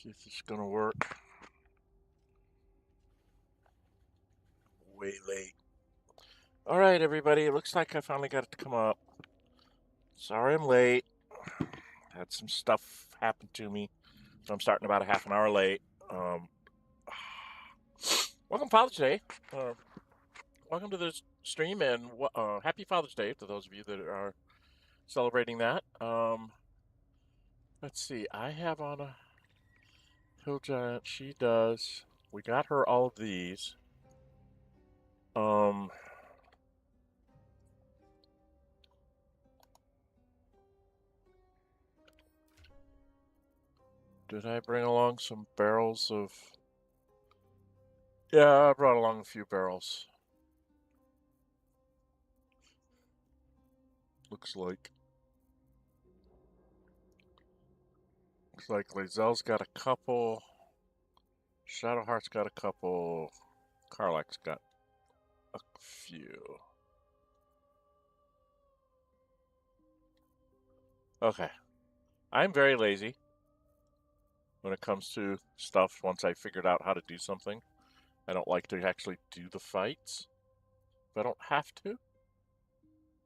See if this is gonna work. Way late. All right, everybody. It looks like I finally got it to come up. Sorry I'm late. Had some stuff happen to me, so I'm starting about a half an hour late. Welcome Father's Day. Welcome to this stream, and happy Father's Day to those of you that are celebrating that. Let's see. I have on a Hill Giant. She does. We got her all of these. Did I bring along some barrels of... Yeah, I brought along a few barrels. Looks like Lazelle's got a couple. Shadowheart's got a couple. Karlach's got a few. Okay. I'm very lazy when it comes to stuff once I figured out how to do something. I don't like to actually do the fights, but I don't have to.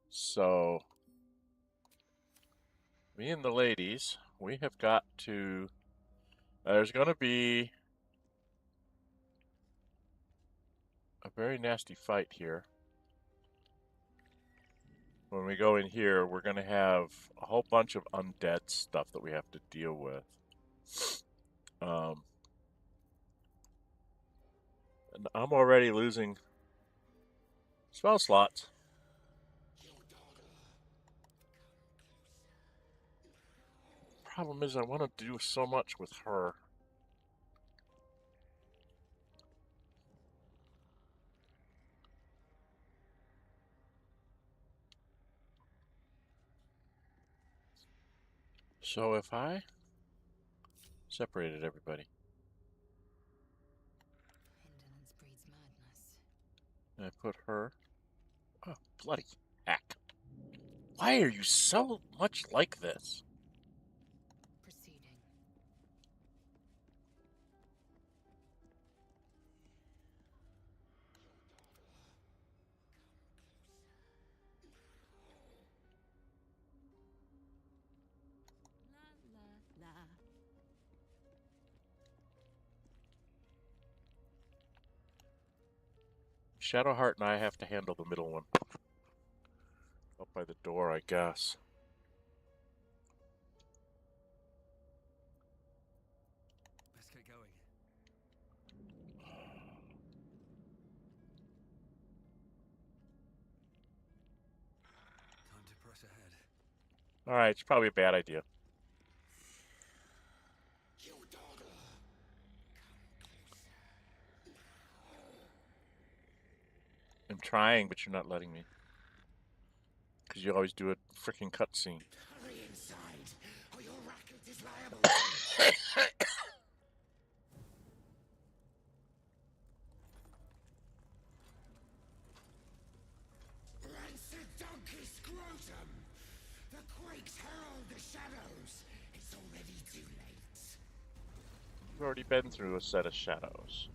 So, me and the ladies, we have got to... There's going to be a very nasty fight here. When we go in here, we're going to have a whole bunch of undead stuff that we have to deal with. And I'm already losing spell slots. Problem is, I want to do so much with her. So if I separated everybody, Indolence breeds madness. and I put her... Oh, bloody heck. Why are you so much like this? Proceeding. La la la. Shadowheart and I have to handle the middle one. Up by the door, I guess. Let's get going. Time to press ahead. Alright, it's probably a bad idea. I'm trying, but you're not letting me. Because you always do a freaking cutscene. Hurry inside, or your racket is liable. Rancid donkey scrotum! The quakes herald the shadows. It's already too late. You've already been through a set of shadows.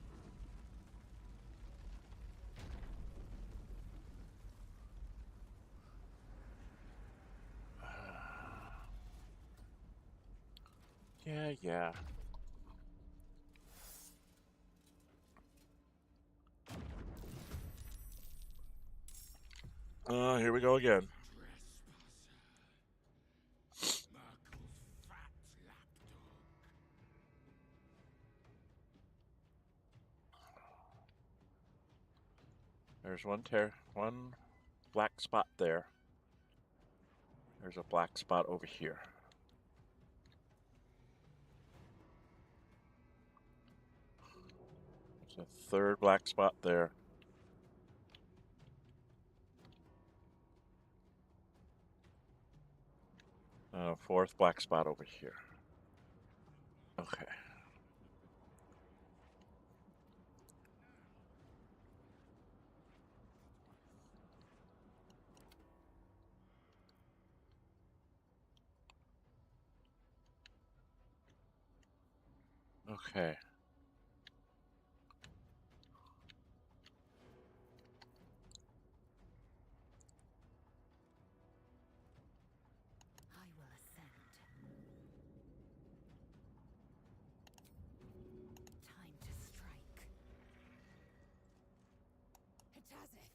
Yeah. Here we go again. Merkel's fat lapdog. There's one black spot there. There's a black spot over here. There's a third black spot there. Fourth black spot over here. Okay. Okay. I will ascend. Time to strike. It doeseth.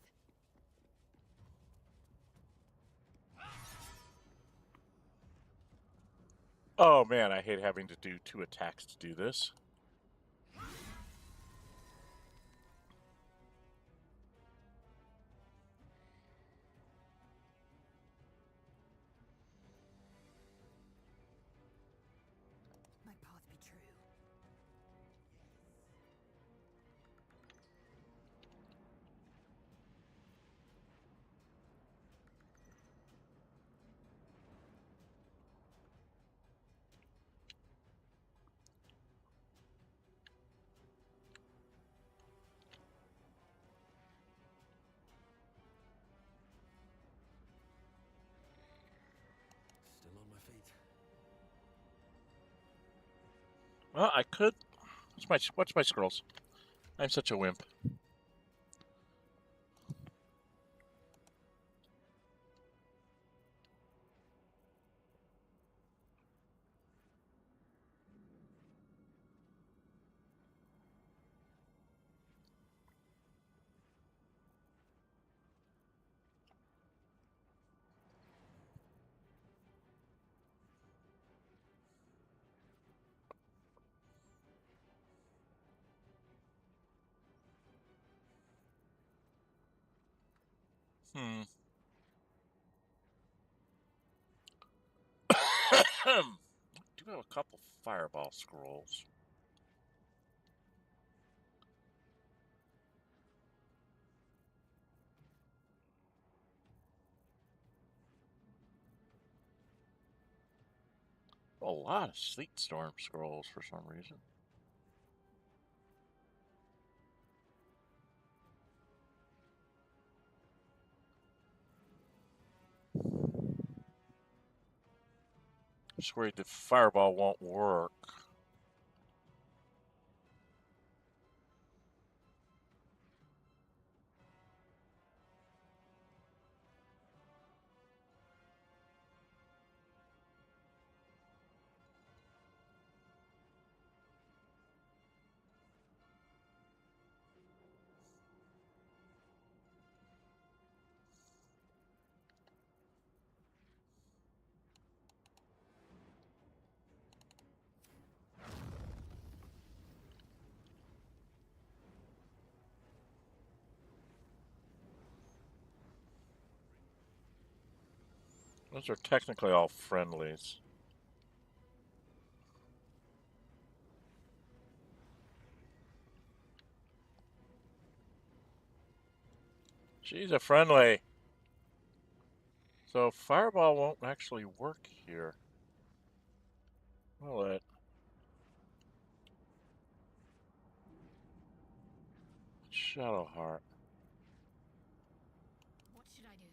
Oh man, I hate having to do 2 attacks to do this. My path be true. Still on my feet. Well, I could. What's my scrolls? I'm such a wimp. Do have a couple fireball scrolls. A lot of sleet storm scrolls for some reason. Just worried the fireball won't work. Those are technically all friendlies. She's a friendly. So fireball won't actually work here. Will it? Shadowheart. What should I do?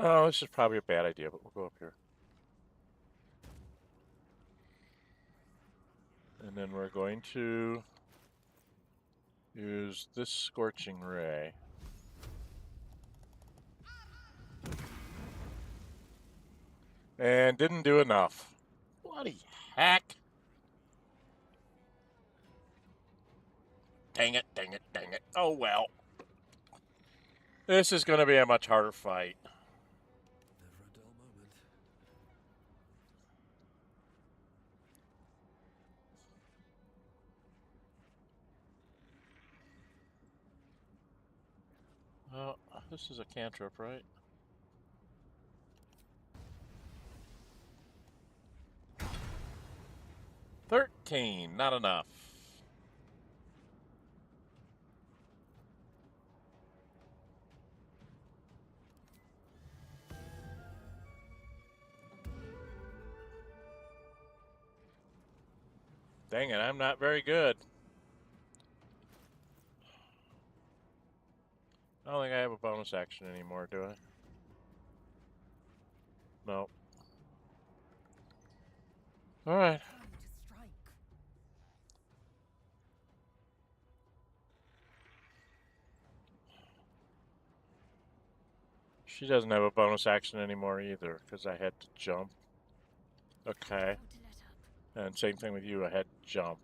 Oh, this is probably a bad idea, but we'll go up here. And then we're going to use this Scorching Ray. And didn't do enough. Bloody heck. Dang it, dang it, dang it. Oh well. This is going to be a much harder fight. Never a dull moment. Oh, this is a cantrip, right? $13, not enough. Dang it, I'm not very good. I don't think I have a bonus action anymore, do I? No. Alright. Time to strike. She doesn't have a bonus action anymore either, because I had to jump. Okay. About to let up. And same thing with you, I had to jump.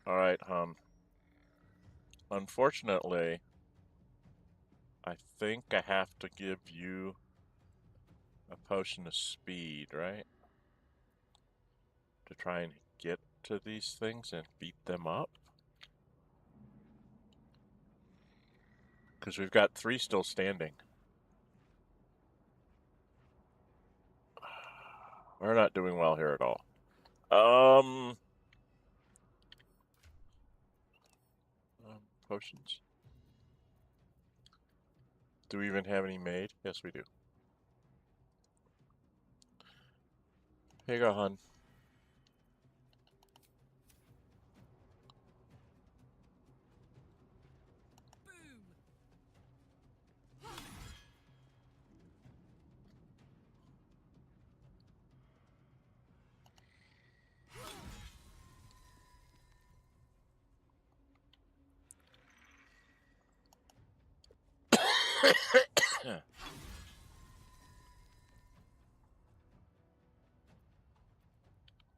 Alright, unfortunately, I think I have to give you a potion of speed, right? To try and get to these things and beat them up. Because we've got 3 still standing. We're not doing well here at all. Potions. Do we even have any made? Yes, we do. Here you go, hon.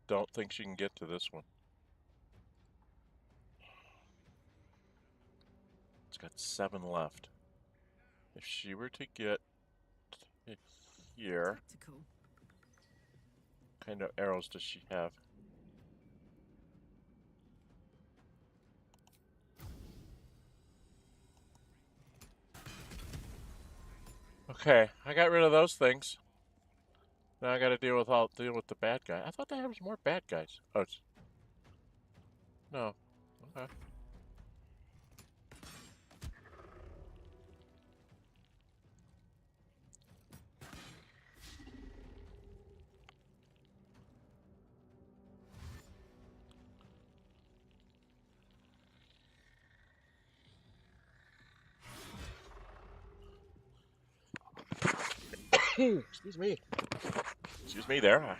Don't think she can get to this one. It's got 7 left. If she were to get here, Tactical. what kind of arrows does she have? Okay, I got rid of those things. Now I got to deal with the bad guy. I thought there was more bad guys. Oh, no. Okay. Excuse me. Excuse me there.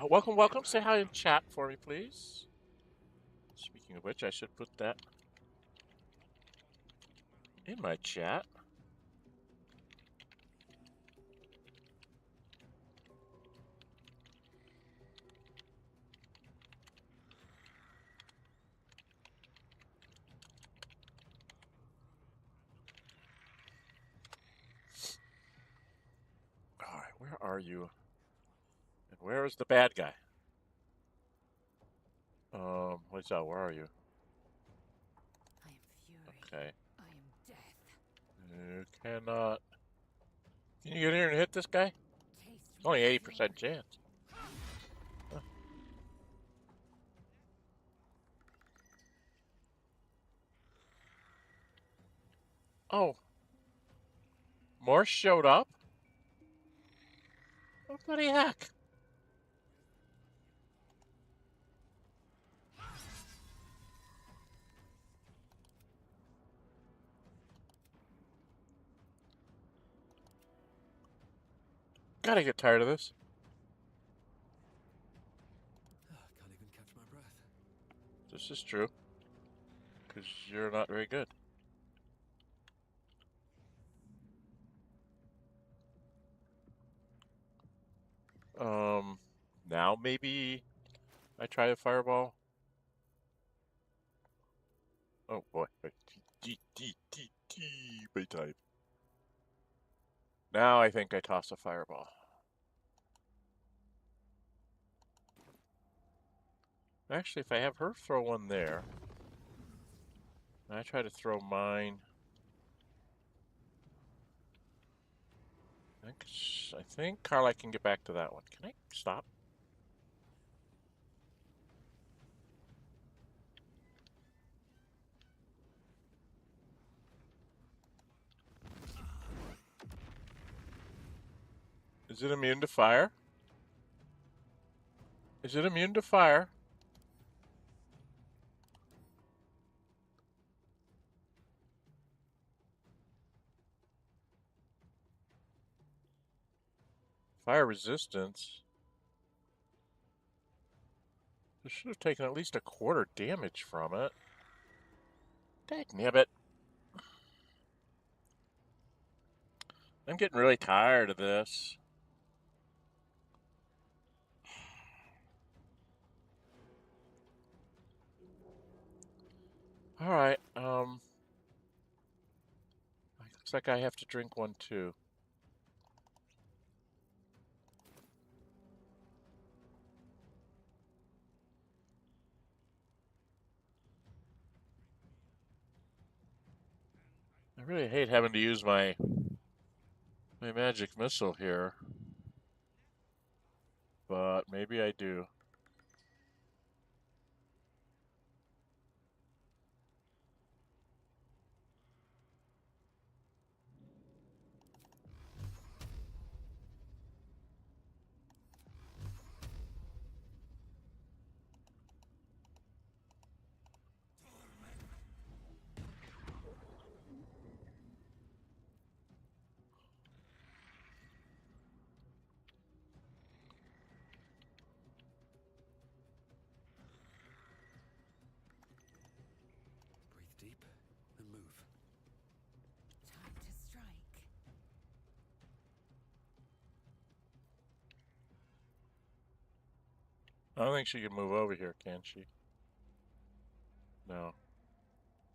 Welcome, welcome. Say hi in chat for me, please. Speaking of which, I should put that in my chat. Alright, where are you? And where is the bad guy? What's up? Where are you? I am fury. Okay. I am death. You cannot. Can you get here and hit this guy? Taste Only my 80% fury. chance. Huh. Oh. More showed up? What the heck? Gotta get tired of this. Can't even catch my breath. This is true. Because you're not very good. Now maybe I try a fireball. Oh boy. Big type. Now I think I toss a fireball. Actually, if I have her throw one there, and I try to throw mine I think Carly can get back to that one. Can I stop? Is it immune to fire? Is it immune to fire? Fire resistance? I should have taken at least a quarter damage from it. Dagnabbit. I'm getting really tired of this. Alright, looks like I have to drink one too. I really hate having to use my magic missile here. But maybe I do. Breathe deep and move. Time to strike. I don't think she can move over here, can she? No.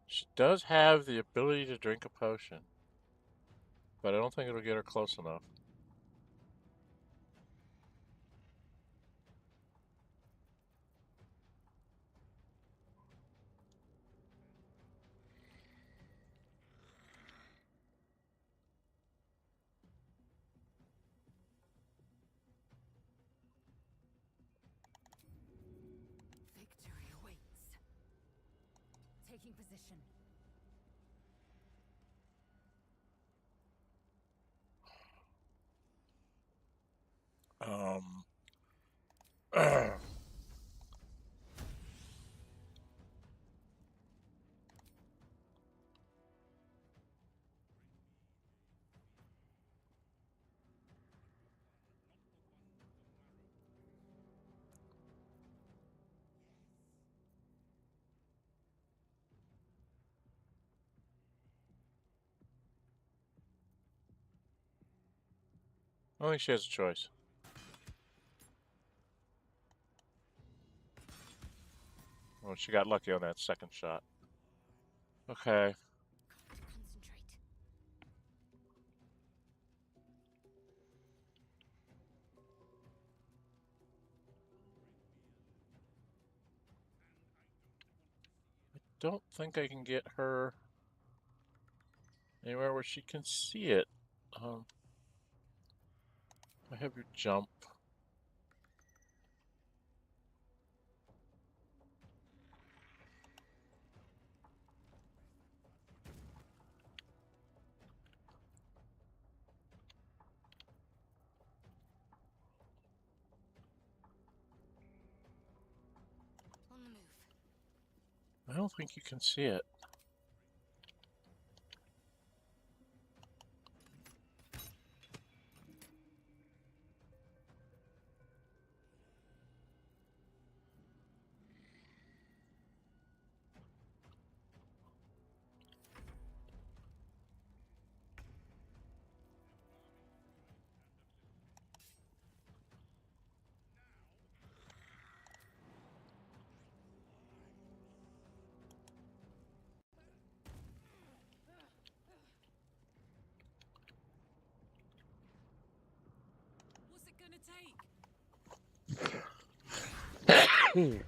She does have the ability to drink a potion. But I don't think it'll get her close enough. Victory awaits. Taking position. I don't think she has a choice. Oh, she got lucky on that second shot. Okay. Concentrate. Don't think I can get her anywhere where she can see it. I have your jump. On the move. I don't think you can see it. What's it gonna take?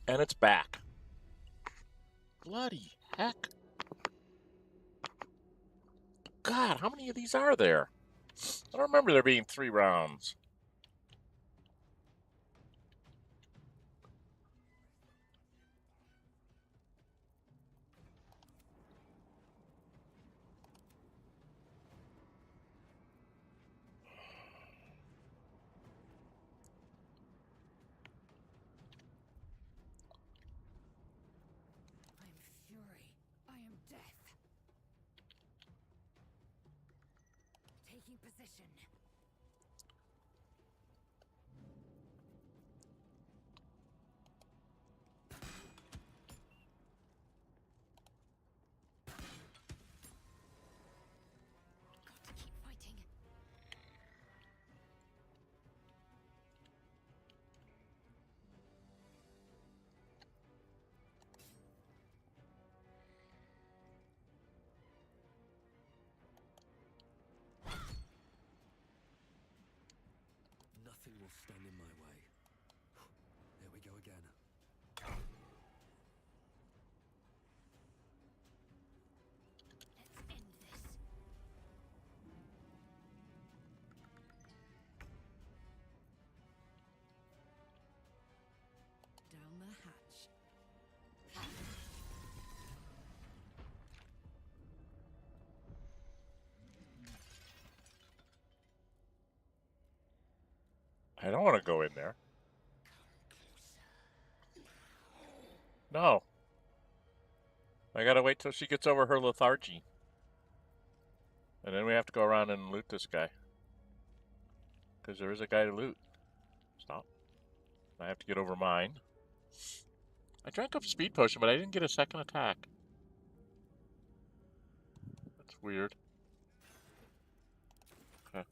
And it's back. Bloody heck. God, how many of these are there? I don't remember there being 3 rounds. I am fury. I am death. Taking position. Got to keep fighting. Nothing will stand in my way. There we go again. Let's end this. Down the hatch. I don't want to go in there. No. I gotta wait till she gets over her lethargy. And then we have to go around and loot this guy. Because there is a guy to loot. Stop. I have to get over mine. I drank up a speed potion, but I didn't get a second attack. That's weird. Okay.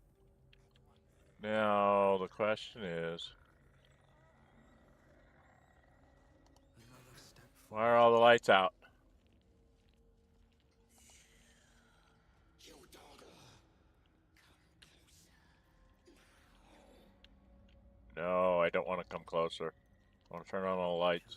Now, the question is... Another step why are all the lights out? You dogger. No, I don't want to come closer. I want to turn on all the lights.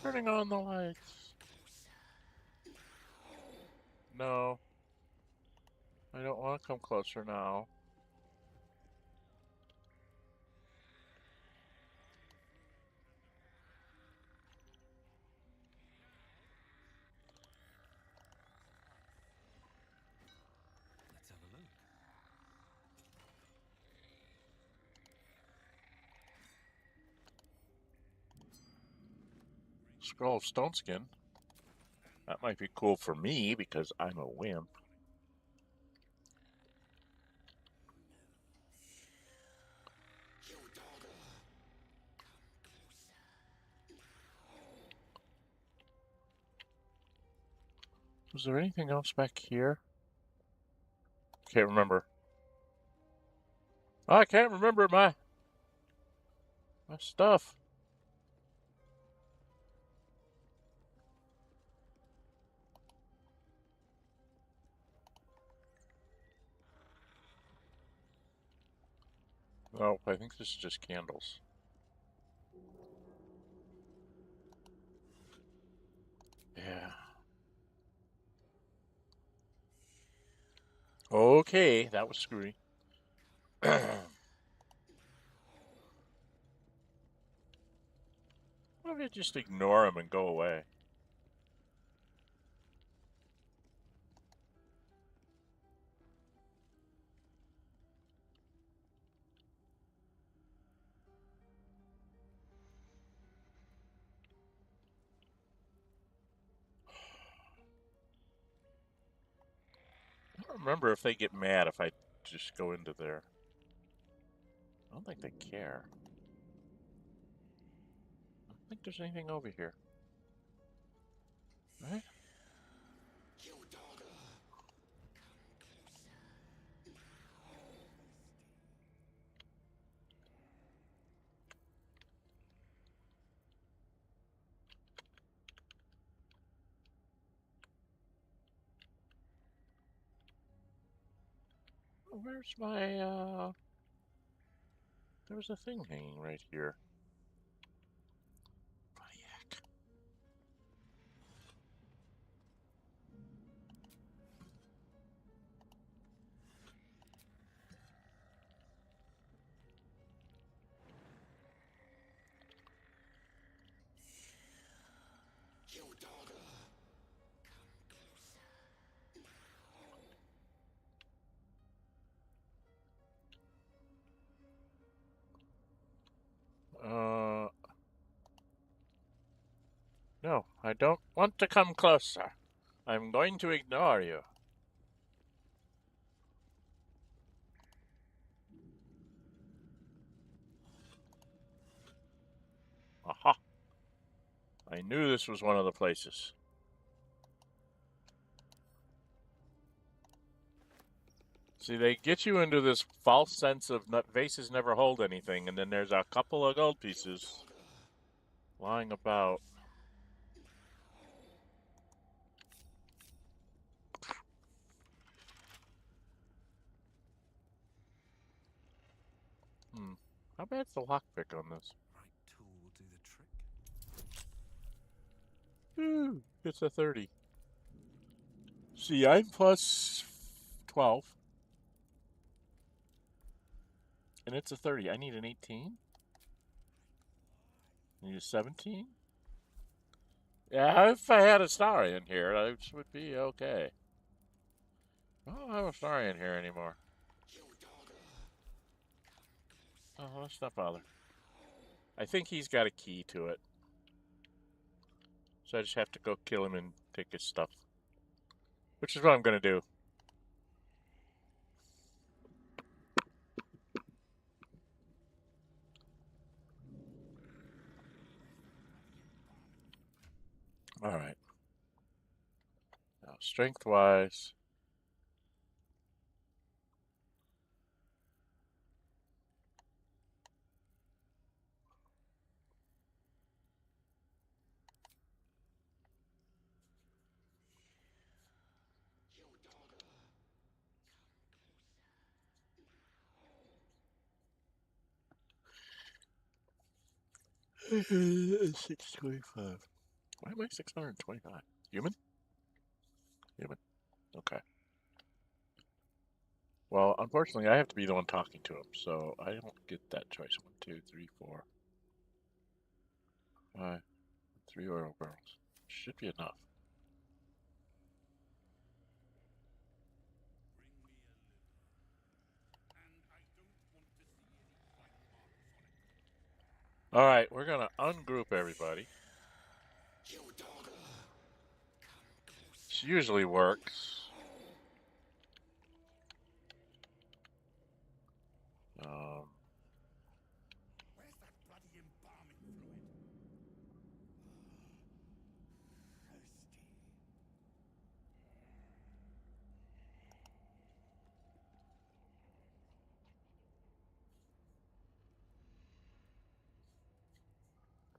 Turning on the lights. No. I don't want to come closer now. Let's have a look. Scroll of Stone Skin. That might be cool for me because I'm a wimp. You dogger. Was there anything else back here? Can't remember. I can't remember my stuff. Oh, I think this is just candles. Yeah. Okay, that was screwy. Why don't we just ignore him and go away? I don't remember if they get mad if I just go into there. I don't think they care. I don't think there's anything over here. Right? Where's my, there was a thing hanging right here. Bloody heck. You dogger! Come closer. No, I don't want to come closer. I'm going to ignore you. Aha. I knew this was one of the places. See, they get you into this false sense of vases never hold anything, and then there's a couple of gold pieces lying about. How bad's the lockpick on this? Right tool will do the trick. Ooh, it's a 30. See, I'm plus 12. And it's a 30. I need an 18. I need a 17. Yeah, if I had a star in here, this would be okay. I don't have a star in here anymore. Oh, let's not bother. I think he's got a key to it. So I just have to go kill him and take his stuff. Which is what I'm going to do. Alright. Now, strength-wise... $625. Why am I 625? Human? Human. Okay. Well, unfortunately, I have to be the one talking to him, so I don't get that choice. 1, 2, 3, 4, 5. 3 oil barrels. Should be enough. Alright, we're gonna ungroup everybody. This usually works. Where's that bloody embalming fluid? Thirsty.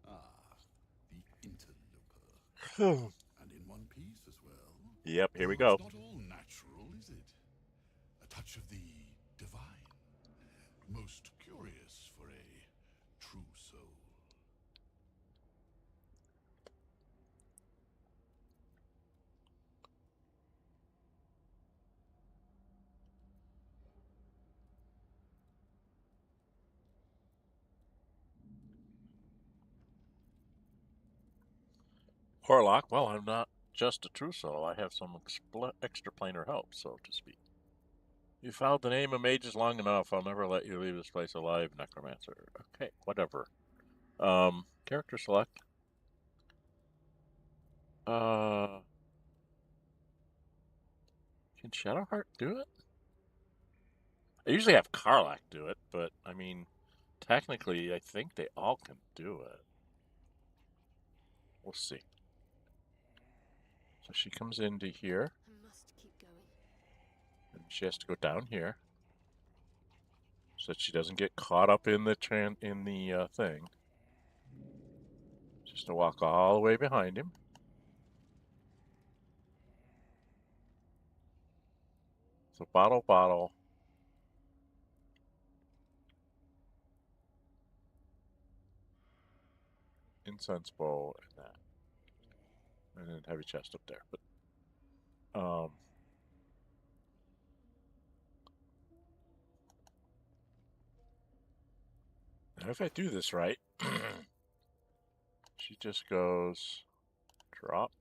Ah, the interloper. Yep, And in one piece as well. here we Though go. it's not all natural, is it? A touch of the divine. Most curious for a true soul. Horlock, well, I'm not just a true soul. I have some extraplanar help, so to speak. You fouled the name of mages long enough. I'll never let you leave this place alive, necromancer. Okay, whatever. Character select. Can Shadowheart do it? I usually have Karlach do it, but, I mean, technically, I think they all can do it. We'll see. So she comes into here. I must keep going. And she has to go down here. So that she doesn't get caught up in the thing. Just to walk all the way behind him. So bottle. incense bowl and that. And then heavy chest up there. But now if I do this right, she just goes drop,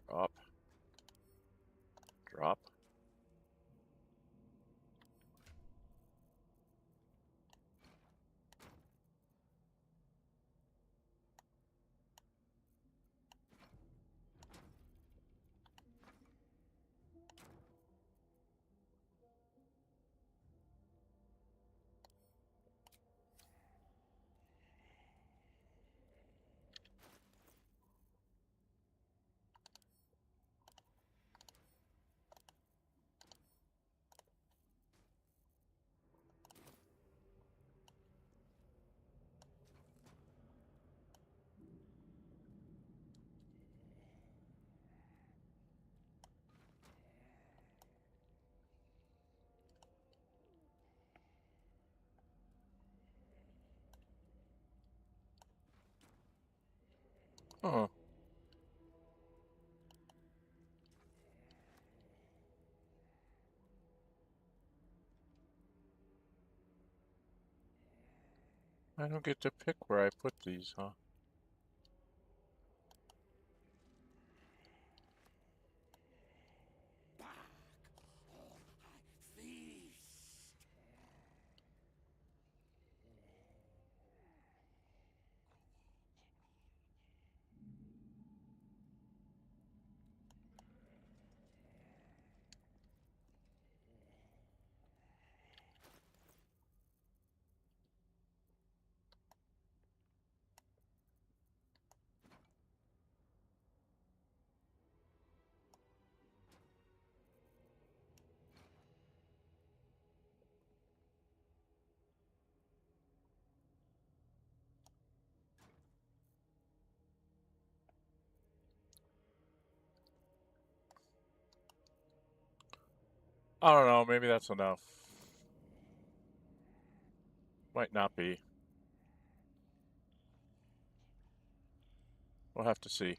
drop, drop. Oh. I don't get to pick where I put these, huh? I don't know, maybe that's enough. Might not be. We'll have to see.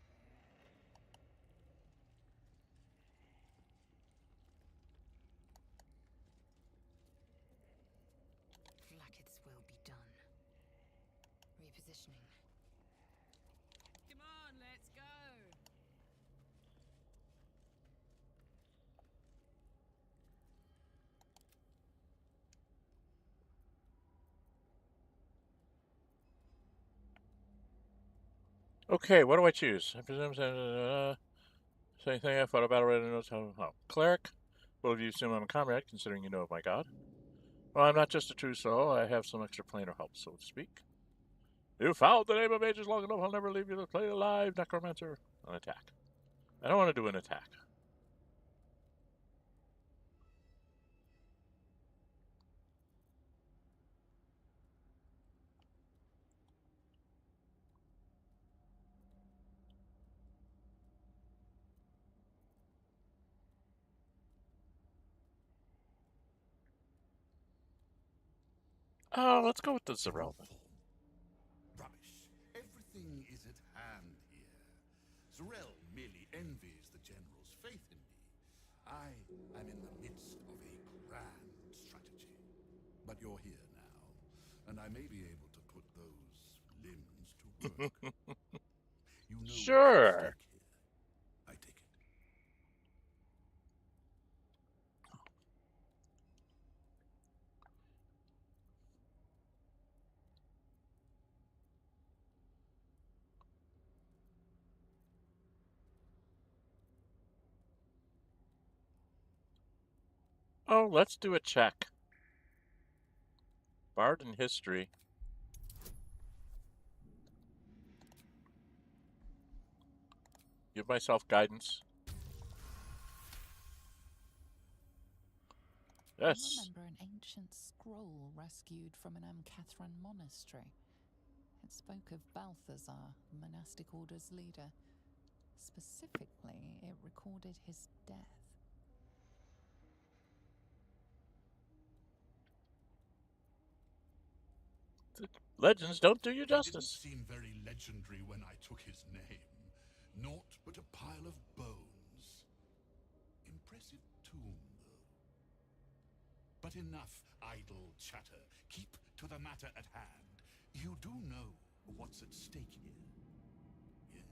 Flackets will be done. Repositioning. Come on, let's go! Okay, what do I choose? I presume same thing I thought about already. Knows how. Oh, cleric. Will you assume I'm a comrade, considering you know of my god? Well, I'm not just a true soul. I have some extra planar help, so to speak. You fouled the name of mages long enough. I'll never leave you to play alive, necromancer. An attack. I don't want to do an attack. Oh, let's go with the Zarel then. Rubbish. Everything is at hand here. Zarel merely envies the general's faith in me. I am in the midst of a grand strategy. But you're here now, and I may be able to put those limbs to work. You know Sure. what's at stake here. I take it. Oh, let's do a check. Bard in history. Give myself guidance. Yes. I remember an ancient scroll rescued from an Amcathran monastery. It spoke of Balthazar, the monastic order's leader. Specifically, it recorded his death. The legends don't do you They didn't justice. seem very legendary when I took his name. Naught but a pile of bones. Impressive tomb, though. But enough idle chatter. Keep to the matter at hand. You do know what's at stake here, yes?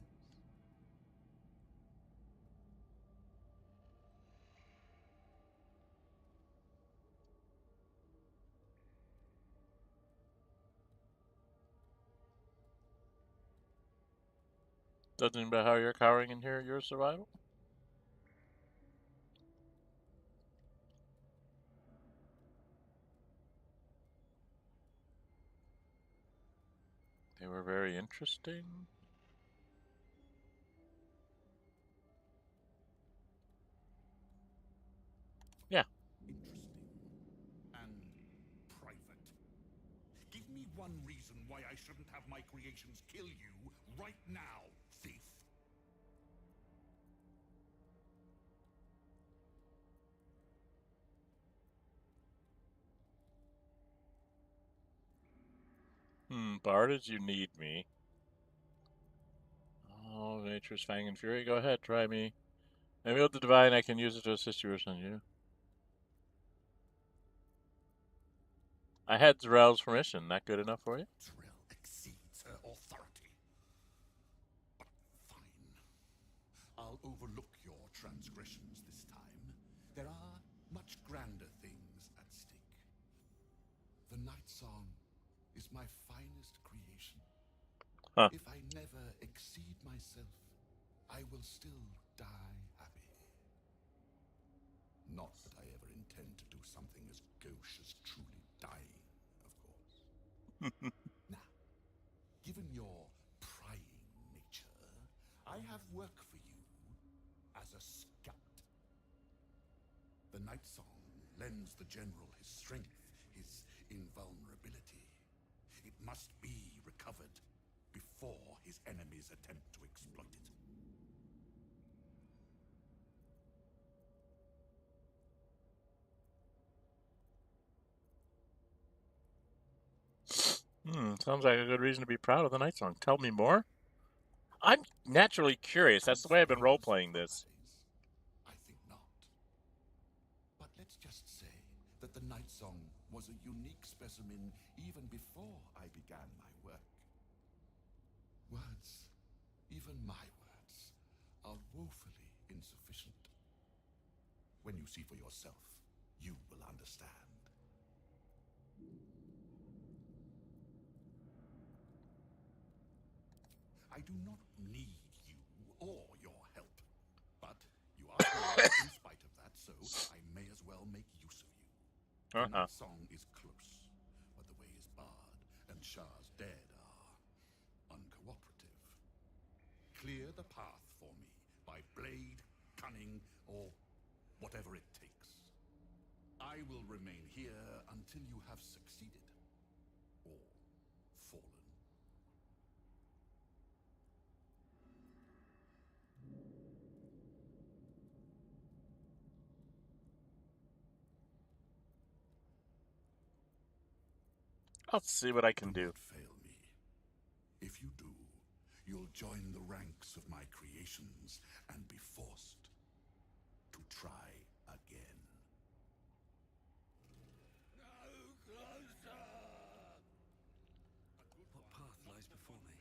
Doesn't about how you're cowering in here, your survival? They were very interesting. Yeah. Interesting. And private. Give me one reason why I shouldn't have my creations kill you right now, thief. Bard, you need me. Oh, Nature's Fang and Fury. Go ahead, try me. Maybe with the Divine, I can use it to assist you or send you. I had Zarel's permission. Not good enough for you? Zarel exceeds her authority. But fine. I'll overlook your transgressions this time. There are much grander things at stake. The Night Song is my finest creation. Huh. If I never exceed myself, I will still die happy. Not that I ever intend to do something as gauche as truly dying, of course. Now, given your prying nature, I have work for you as a scout. The Night Song lends the General his strength, his invulnerability. It must be recovered before his enemies attempt to exploit it. Sounds like a good reason to be proud of the Night Song. Tell me more. I'm naturally curious. That's the way I've been role-playing this. I think not. But let's just say that the Night Song was a unique specimen even before I began my work. Words, even my words, are woefully insufficient. When you see for yourself, you will understand. I do not need you or your help, but you are here in spite of that, so I may as well make use of you. The Night Song is close, but the way is barred, and Shar's dead are uncooperative. Clear the path for me by blade, cunning, or whatever it takes. I will remain here until you have succeeded, or fallen. I'll see what I can do. Do not fail me. If you do, you'll join the ranks of my creations and be forced to try again. No closer! What path lies before me?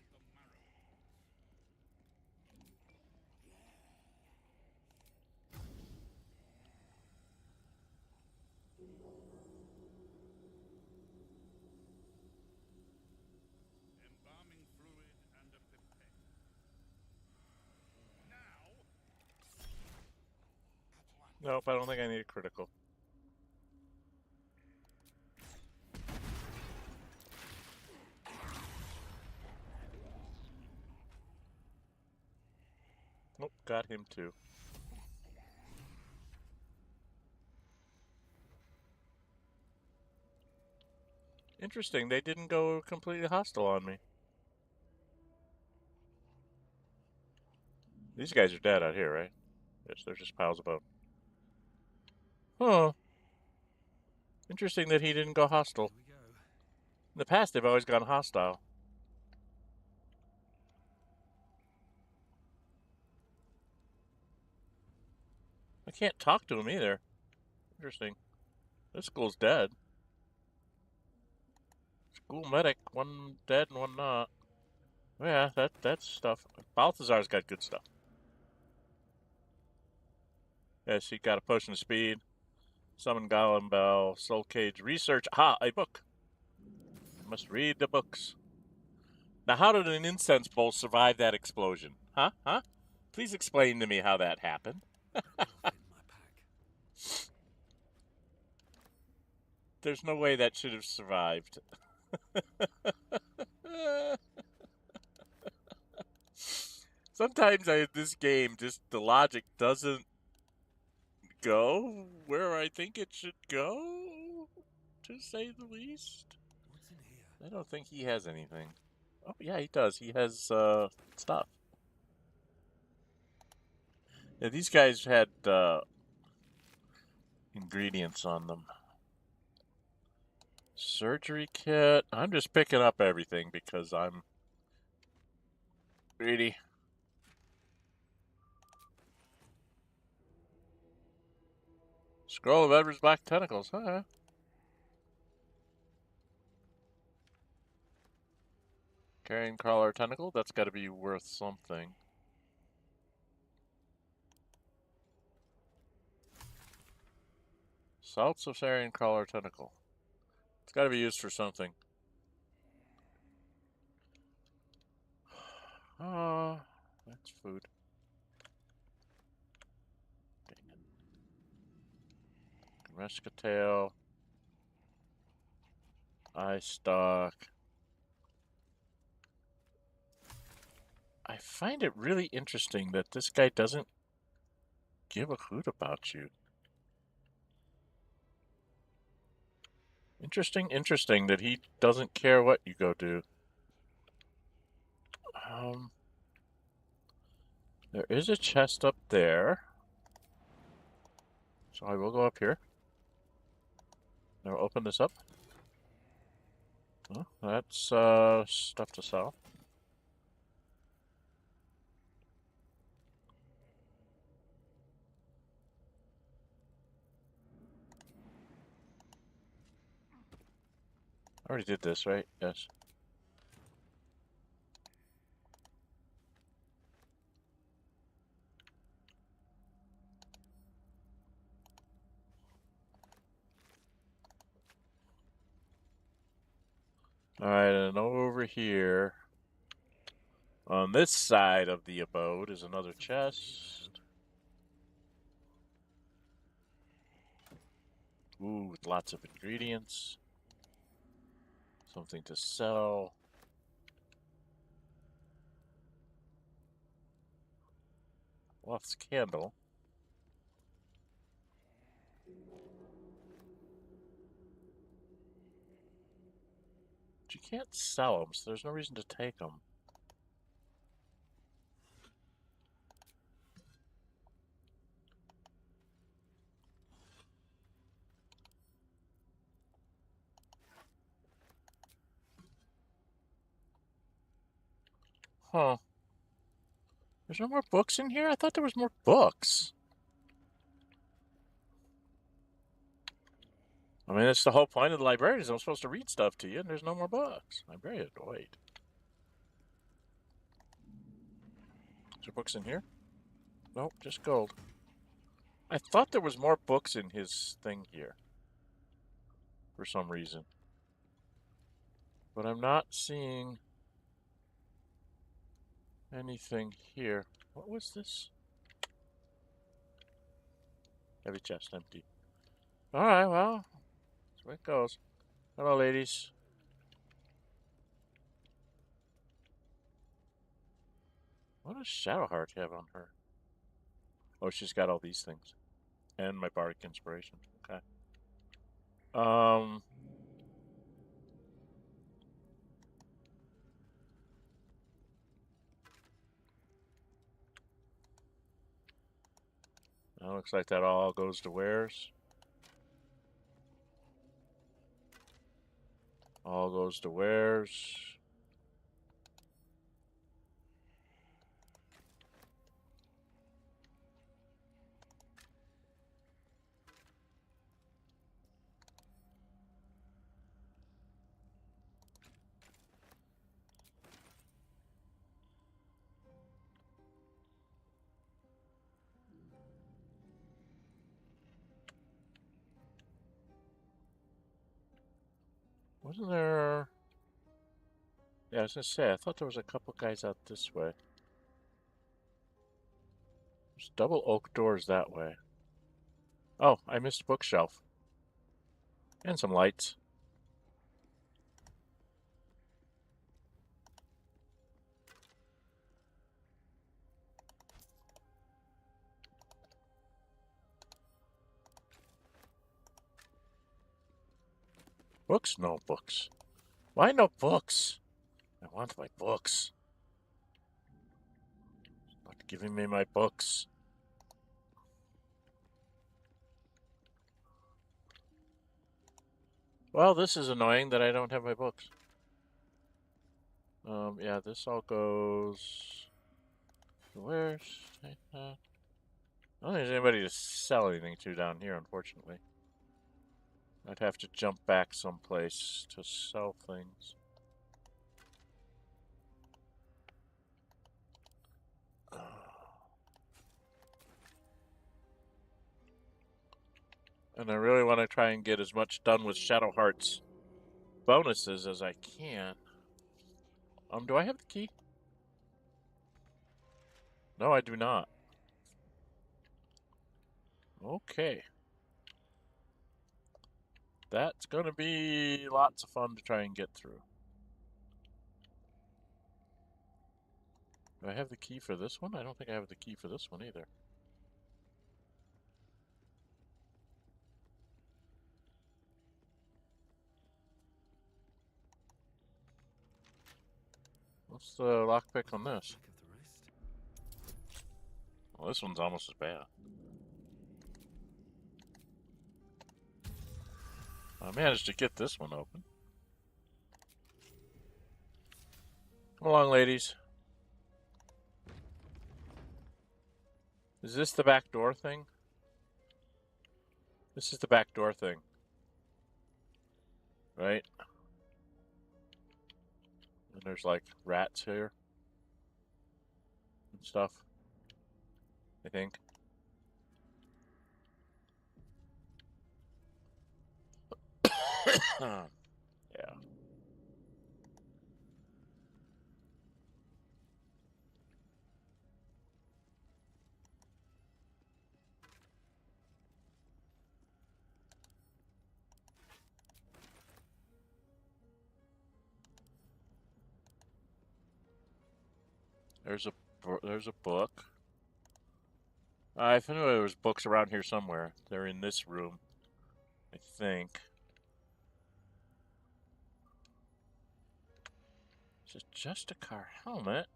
Embalming fluid and a pipette. Now! Nope, I don't think I need a critical. Nope, got him too. Interesting, they didn't go completely hostile on me. These guys are dead out here, right? Yes, they're just piles of bone. Huh. Interesting that he didn't go hostile. Here we go. In the past, they've always gone hostile. can't talk to him either. Interesting. This school's dead. School medic, one dead and one not. Yeah, that's stuff. Balthazar's got good stuff. Yes, he got a potion of speed. Summon Golem Bell, Soul Cage, Research. Ah, a book. I must read the books. Now, how did an incense bowl survive that explosion? Huh? Huh? Please explain to me how that happened. It'll fit in my pack. There's no way that should have survived. Sometimes this game, just the logic doesn't go where I think it should go, to say the least. What's in here? I don't think he has anything. Oh, yeah, he does. He has stuff. Yeah, these guys had ingredients on them. Surgery kit. I'm just picking up everything because I'm greedy. Scroll of Edward's Black Tentacles. Huh? Carrion Crawler Tentacle. That's got to be worth something. Salts of Carrion Crawler Tentacle. It's got to be used for something. Oh, that's food. Rescatail. Eye stock. I find it really interesting that this guy doesn't give a hoot about you. Interesting that he doesn't care what you go do. There is a chest up there. So I will go up here. Now open this up. Oh, that's stuff to sell. I already did this, right? Yes. Alright, and over here, on this side of the abode, is another chest. Ooh, with lots of ingredients. Something to sell. Loft's candle. But you can't sell them, so there's no reason to take them. Huh. There's no more books in here? I thought there was more books. I mean, that's the whole point of the librarian is I'm supposed to read stuff to you, and there's no more books. I'm very annoyed. Is there books in here? Nope, just gold. I thought there was more books in his thing here. For some reason. But I'm not seeing anything here. What was this? Heavy chest, empty. Alright, well, that's where it goes. Hello, ladies. What does Shadowheart have on her? Oh, she's got all these things. And my bardic inspiration. Okay. That looks like that all goes to wares. All goes to wares. Wasn't there... Yeah, I was gonna say, I thought there was a couple guys out this way. There's double oak doors that way. Oh, I missed a bookshelf. And some lights. Books? No books. Why no books? I want my books. Not giving me my books. Well, this is annoying that I don't have my books. Yeah, this all goes... Where's... I don't think there's anybody to sell anything to down here, unfortunately. I'd have to jump back someplace to sell things. And I really want to try and get as much done with Shadowheart's bonuses as I can. Do I have the key? No, I do not. Okay. That's gonna be lots of fun to try and get through. Do I have the key for this one? I don't think I have the key for this one either. What's the lockpick on this? Well, this one's almost as bad. I managed to get this one open. Come along, ladies. Is this the back door thing? This is the back door thing. Right? And there's like rats here. And stuff. I think. Yeah. There's a book. I knew there was books around here somewhere. They're in this room, I think. Is it just a car helmet?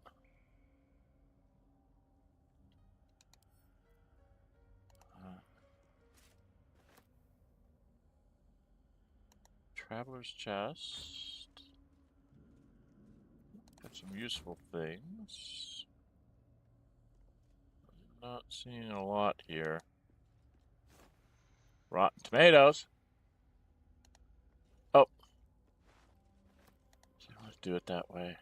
Traveler's chest. Got some useful things. Not seeing a lot here. Rotten tomatoes. Oh. So let's do it that way.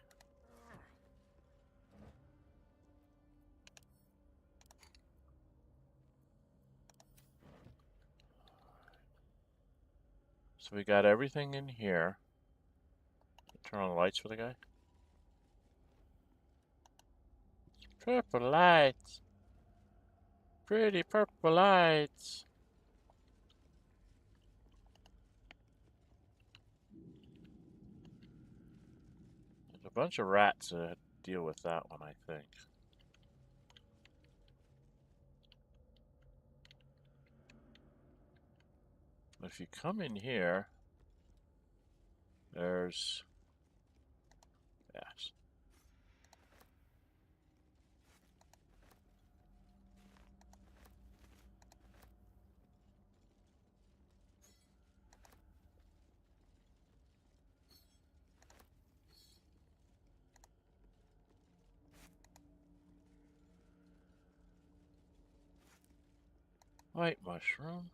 So we got everything in here. Turn on the lights for the guy. Purple lights. Pretty purple lights. There's a bunch of rats to deal with that one, I think. If you come in here, there's... Yes. White mushroom.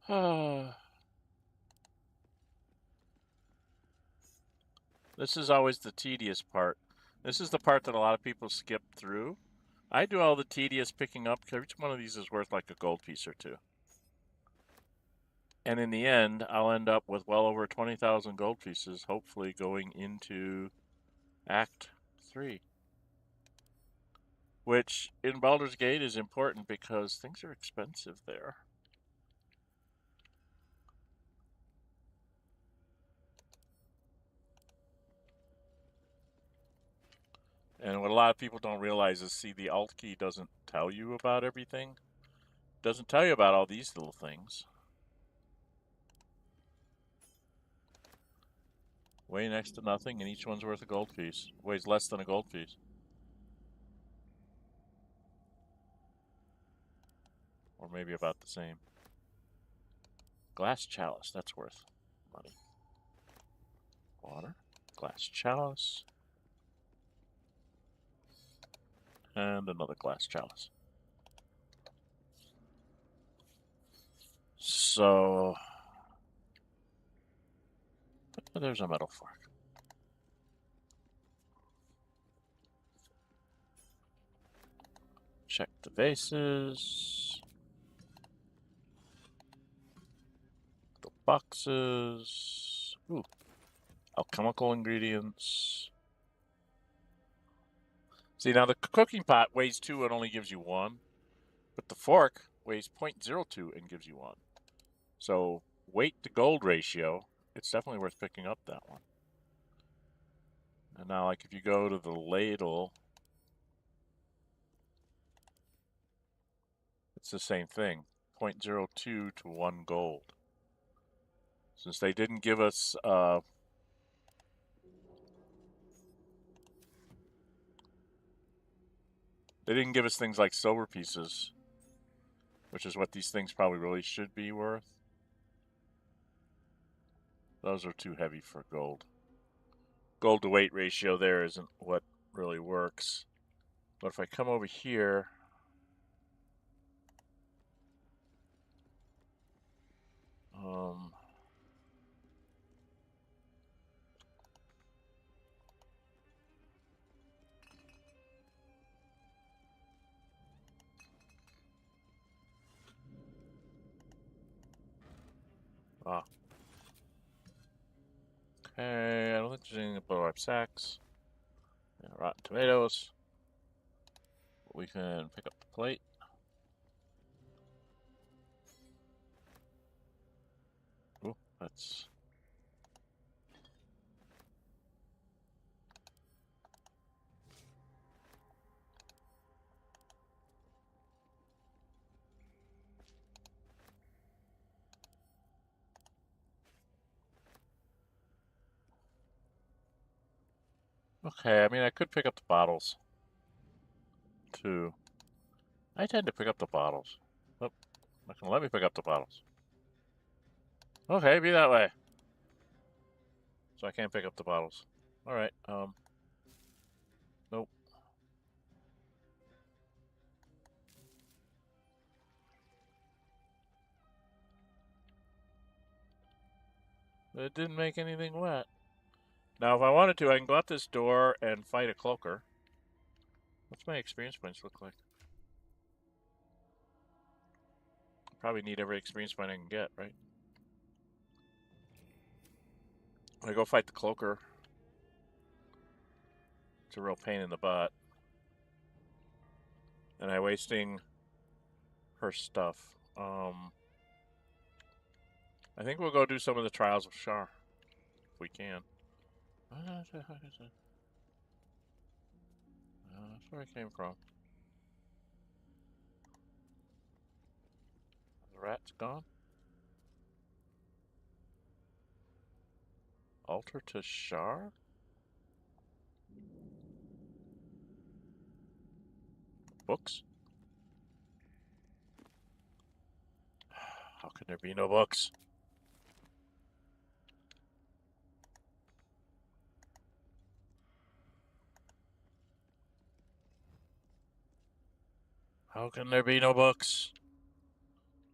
This is always the tedious part. This is the part that a lot of people skip through. I do all the tedious picking up because each one of these is worth like a gold piece or two. And in the end, I'll end up with well over 20,000 gold pieces, hopefully going into Act 3. Which, in Baldur's Gate, is important because things are expensive there. And what a lot of people don't realize is, see, the Alt key doesn't tell you about everything. It doesn't tell you about all these little things. Weigh next to nothing, and each one's worth a gold piece. Weighs less than a gold piece. Or maybe about the same. Glass chalice, that's worth money. Water, glass chalice, and another glass chalice. So, there's a metal fork. Check the vases. The boxes. Ooh. Alchemical ingredients. See, now the cooking pot weighs 2 and only gives you 1. But the fork weighs 0.02 and gives you 1. So, weight to gold ratio, it's definitely worth picking up that one. And now, like, if you go to the ladle, it's the same thing. 0.02 to 1 gold. Since they didn't give us things like silver pieces, which is what these things probably really should be worth. Those are too heavy for gold. Gold to weight ratio there isn't what really works. But if I come over here, okay, I don't think there's anything to blow up sacks. Yeah, rotten tomatoes. We can pick up the plate. Ooh, that's... Okay, I mean, I could pick up the bottles, too. I tend to pick up the bottles. Oh, not gonna let me pick up the bottles. Okay, be that way. So I can't pick up the bottles. Alright, nope. It didn't make anything wet. Now, if I wanted to, I can go out this door and fight a cloaker. What's my experience points look like? Probably need every experience point I can get, right? I go fight the cloaker. It's a real pain in the butt. And I'm wasting her stuff. I think we'll go do some of the trials of Shar. If we can. That's where I came from. The rat's gone. Altar to Shar? Books? How can there be no books? How can there be no books?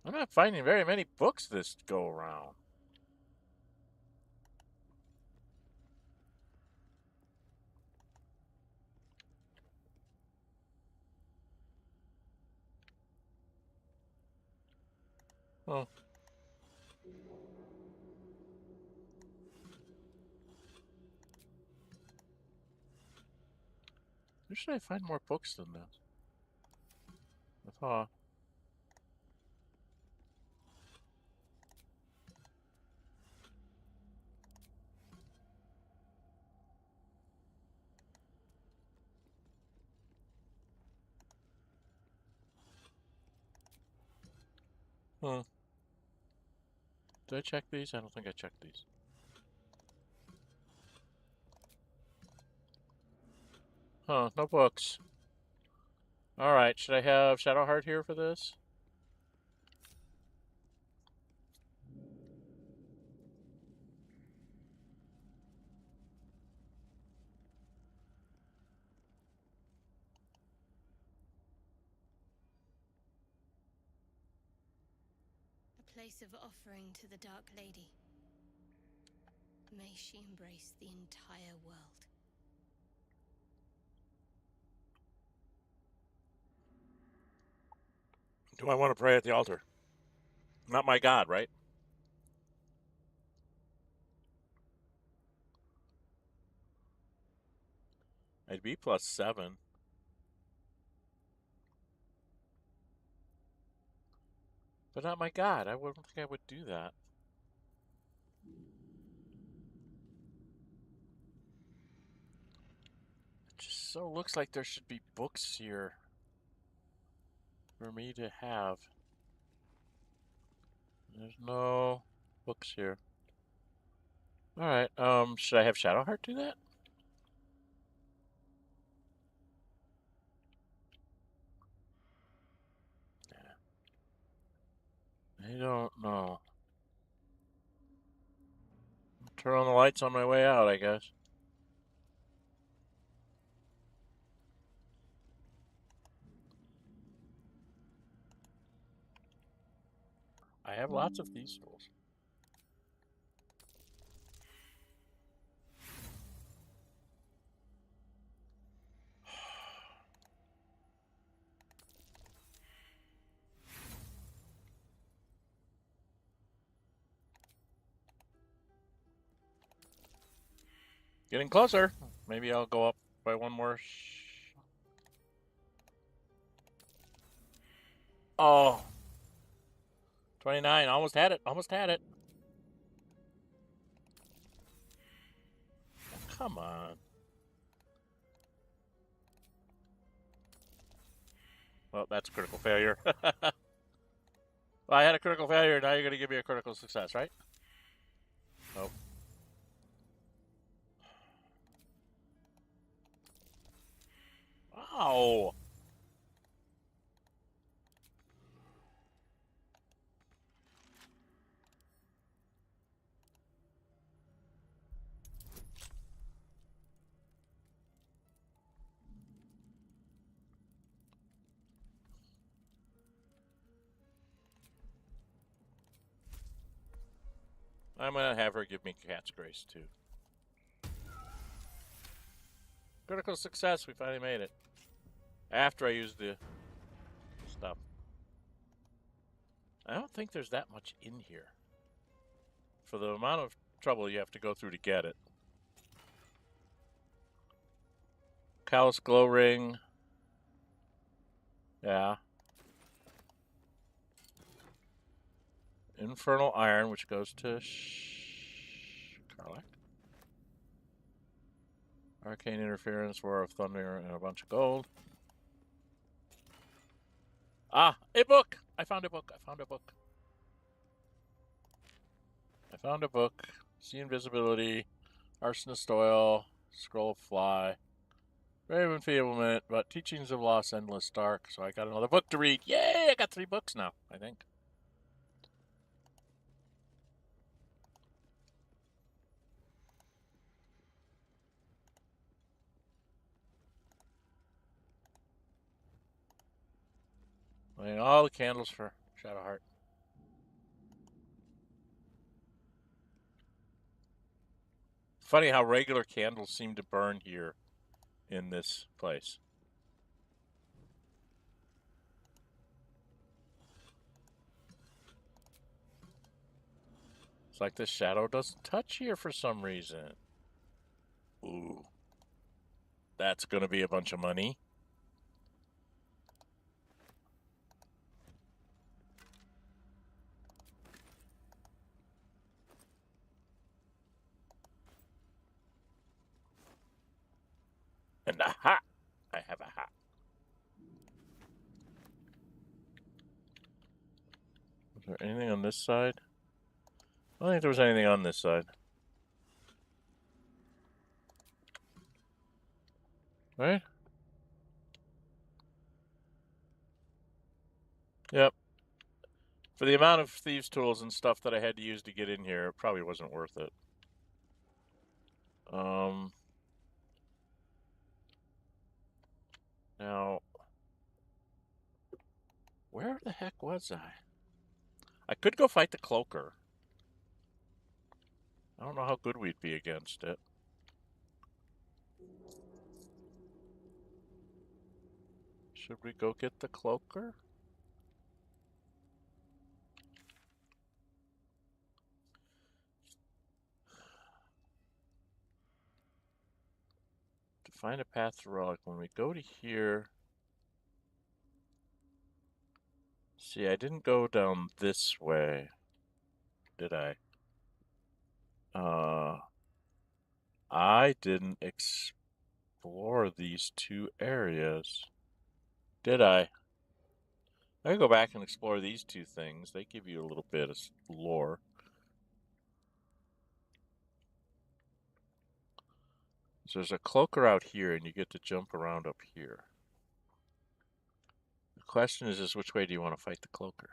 I'm not finding very many books this go around. Oh. Usually I find more books than this. I thought. Hmm. Did I check these? I don't think I checked these. Huh, no books. Alright, should I have Shadowheart here for this? A place of offering to the Dark Lady. May she embrace the entire world. Do I want to pray at the altar? Not my god, right? I'd be +7. But not my god. I wouldn't think I would do that. It just so looks like there should be books here for me to have. There's no books here. Alright, should I have Shadowheart do that? I don't know. Turn on the lights on my way out, I guess. I have lots of these tools. Getting closer. Maybe I'll go up by one more. Oh. 29. Almost had it. Almost had it. Come on. Well, that's a critical failure. Well, I had a critical failure. Now you're going to give me a critical success, right? Nope. Wow. I'm going to have her give me Cat's Grace, too. Critical success. We finally made it. After I used the stuff. I don't think there's that much in here. For the amount of trouble you have to go through to get it. Callous Glow Ring. Yeah. Infernal Iron, which goes to Karlach. Arcane Interference, Roar of Thunder, and a bunch of gold. Ah, a book! I found a book. I found a book. I found a book. See Invisibility, Arsonist Oil, Scroll of Fly, Brave Enfeeblement, but Teachings of Lost, Endless Dark. So I got another book to read. Yay! I got 3 books now, I think. Lighting all the candles for Shadowheart. Funny how regular candles seem to burn here in this place. It's like the shadow doesn't touch here for some reason. Ooh. That's going to be a bunch of money. And a hat. I have a hat. Is there anything on this side? I don't think there was anything on this side. Right? Yep. For the amount of thieves' tools and stuff that I had to use to get in here, it probably wasn't worth it. Now, where the heck was I? I could go fight the cloaker. I don't know how good we'd be against it. Should we go get the cloaker? To find a path to relic, when we go to here... See, I didn't go down this way, did I? I didn't explore these two areas, did I? I can go back and explore these two things. They give you a little bit of lore. So there's a cloaker out here, and you get to jump around up here. The question is which way do you want to fight the cloaker?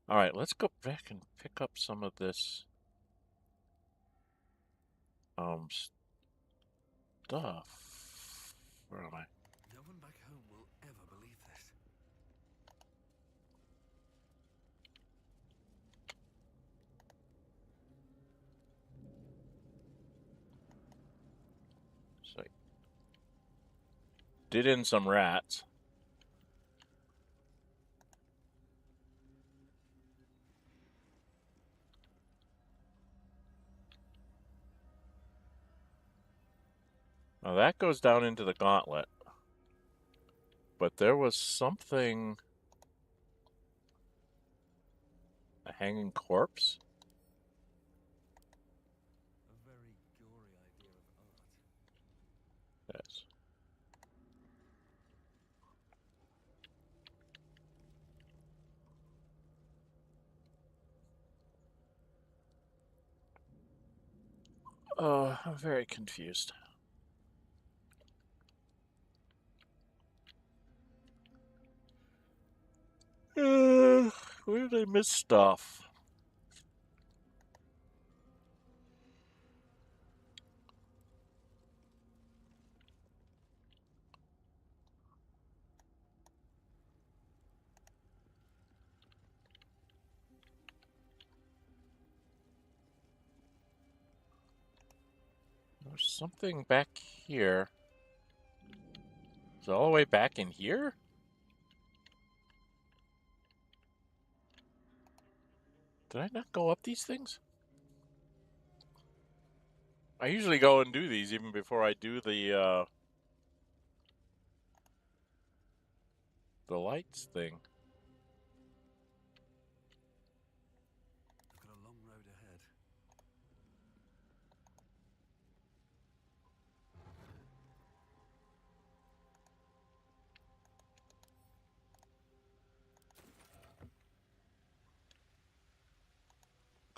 All right, let's go back and pick up some of this stuff. Where am I? No one back home will ever believe this. So I did in some rats. Now that goes down into the Gauntlet. But there was something... A hanging corpse? A very gory idea of art. Yes. I'm very confused. Where did I miss stuff? There's something back here. Is it all the way back in here? Did I not go up these things? I usually go and do these even before I do the lights thing. I've got a long road ahead.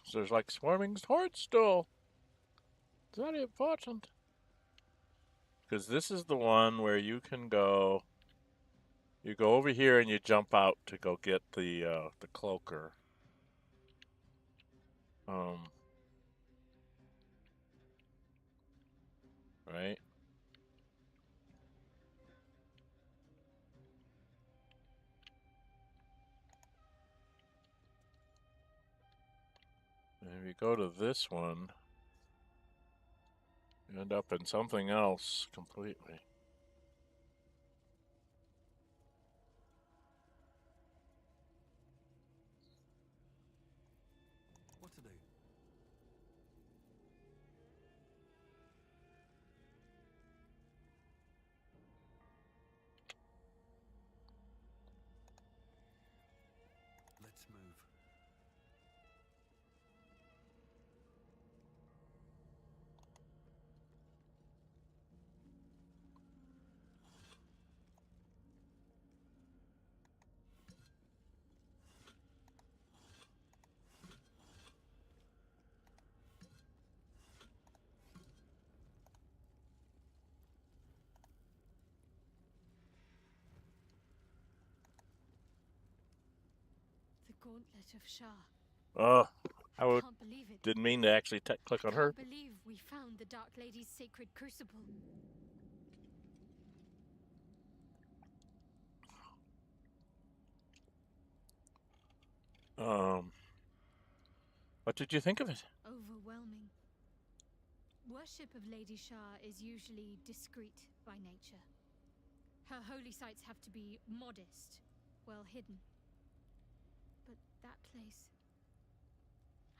So there's like swarming hordes still. It's very important. Because this is the one where you can go... You go over here and you jump out to go get the cloaker. Right? And if you go to this one, End up in something else completely. What to do? Let's move. The Gauntlet of Shar. Oh, I I can't believe it. didn't mean to actually click on her. I can't believe we found the Dark Lady's sacred crucible. What did you think of it? Overwhelming. Worship of Lady Shar is usually discreet by nature. Her holy sites have to be modest, well hidden. But that place...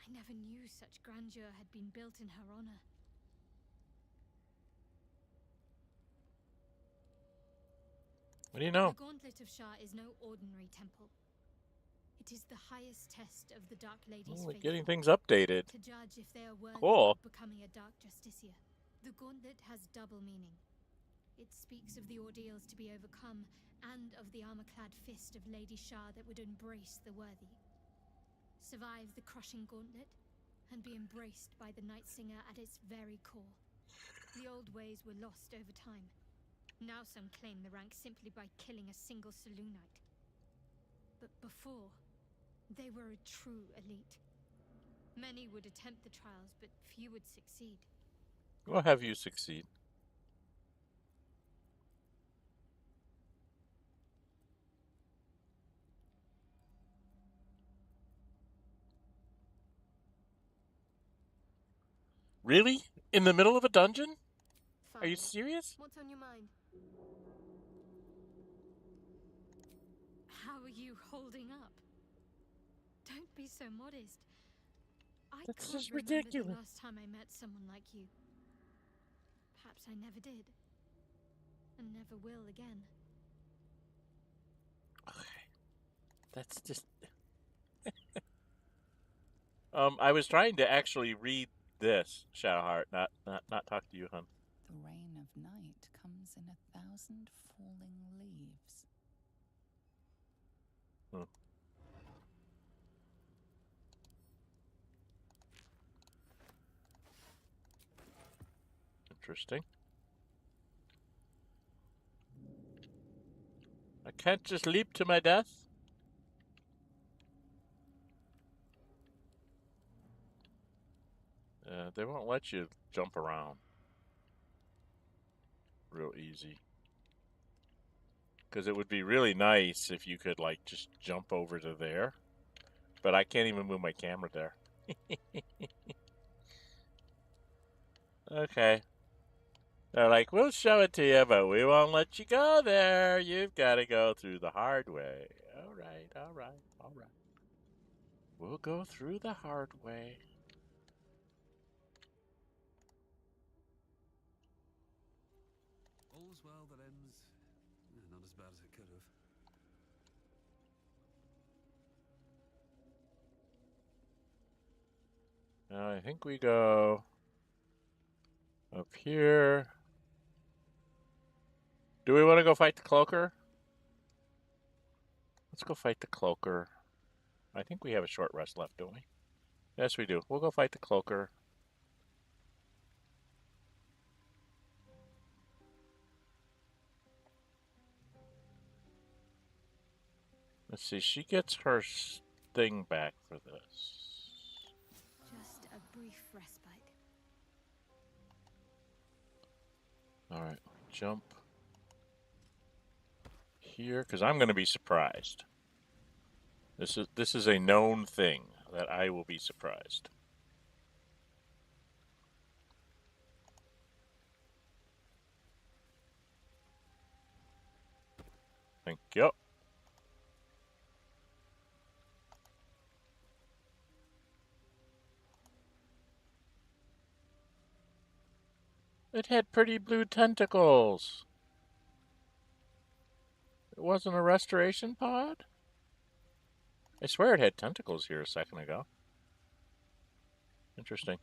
I never knew such grandeur had been built in her honor. What do you know? The Gauntlet of Shar is no ordinary temple. It is the highest test of the Dark Lady's We're faith. getting things updated. To judge if they are worthy Cool. of becoming a Dark Justicia. The Gauntlet has double meaning. It speaks of the ordeals to be overcome, and of the armor-clad fist of Lady Shar that would embrace the worthy. Survive the crushing gauntlet, and be embraced by the Night Singer at its very core. The old ways were lost over time. Now some claim the rank simply by killing a single Selûnite. But before, they were a true elite. Many would attempt the trials, but few would succeed. We'll have you succeed. Really? In the middle of a dungeon? Fine. Are you serious? What's on your mind? How are you holding up? Don't be so modest. I That's can't just remember ridiculous. the last time I met someone like you. Perhaps I never did. And never will again. Okay. That's just... I was trying to actually read this, Shadowheart, not talk to you, hon. The rain of night comes in 1,000 falling leaves. Interesting. I can't just leap to my death? They won't let you jump around real easy. Because it would be really nice if you could, like, just jump over to there. But I can't even move my camera there. Okay. They're like, we'll show it to you, but we won't let you go there. You've got to go through the hard way. All right, all right, all right. We'll go through the hard way. All's well that ends not as bad as it could have. Now I think we go up here. Do we want to go fight the cloaker? Let's go fight the cloaker. I think we have a short rest left, don't we? Yes, we do. We'll go fight the cloaker. Let's see. She gets her thing back for this. Just a brief respite. All right, jump here because I'm going to be surprised. This is a known thing that I will be surprised. Thank you. It had pretty blue tentacles. It wasn't a restoration pod? I swear it had tentacles here a second ago. Interesting.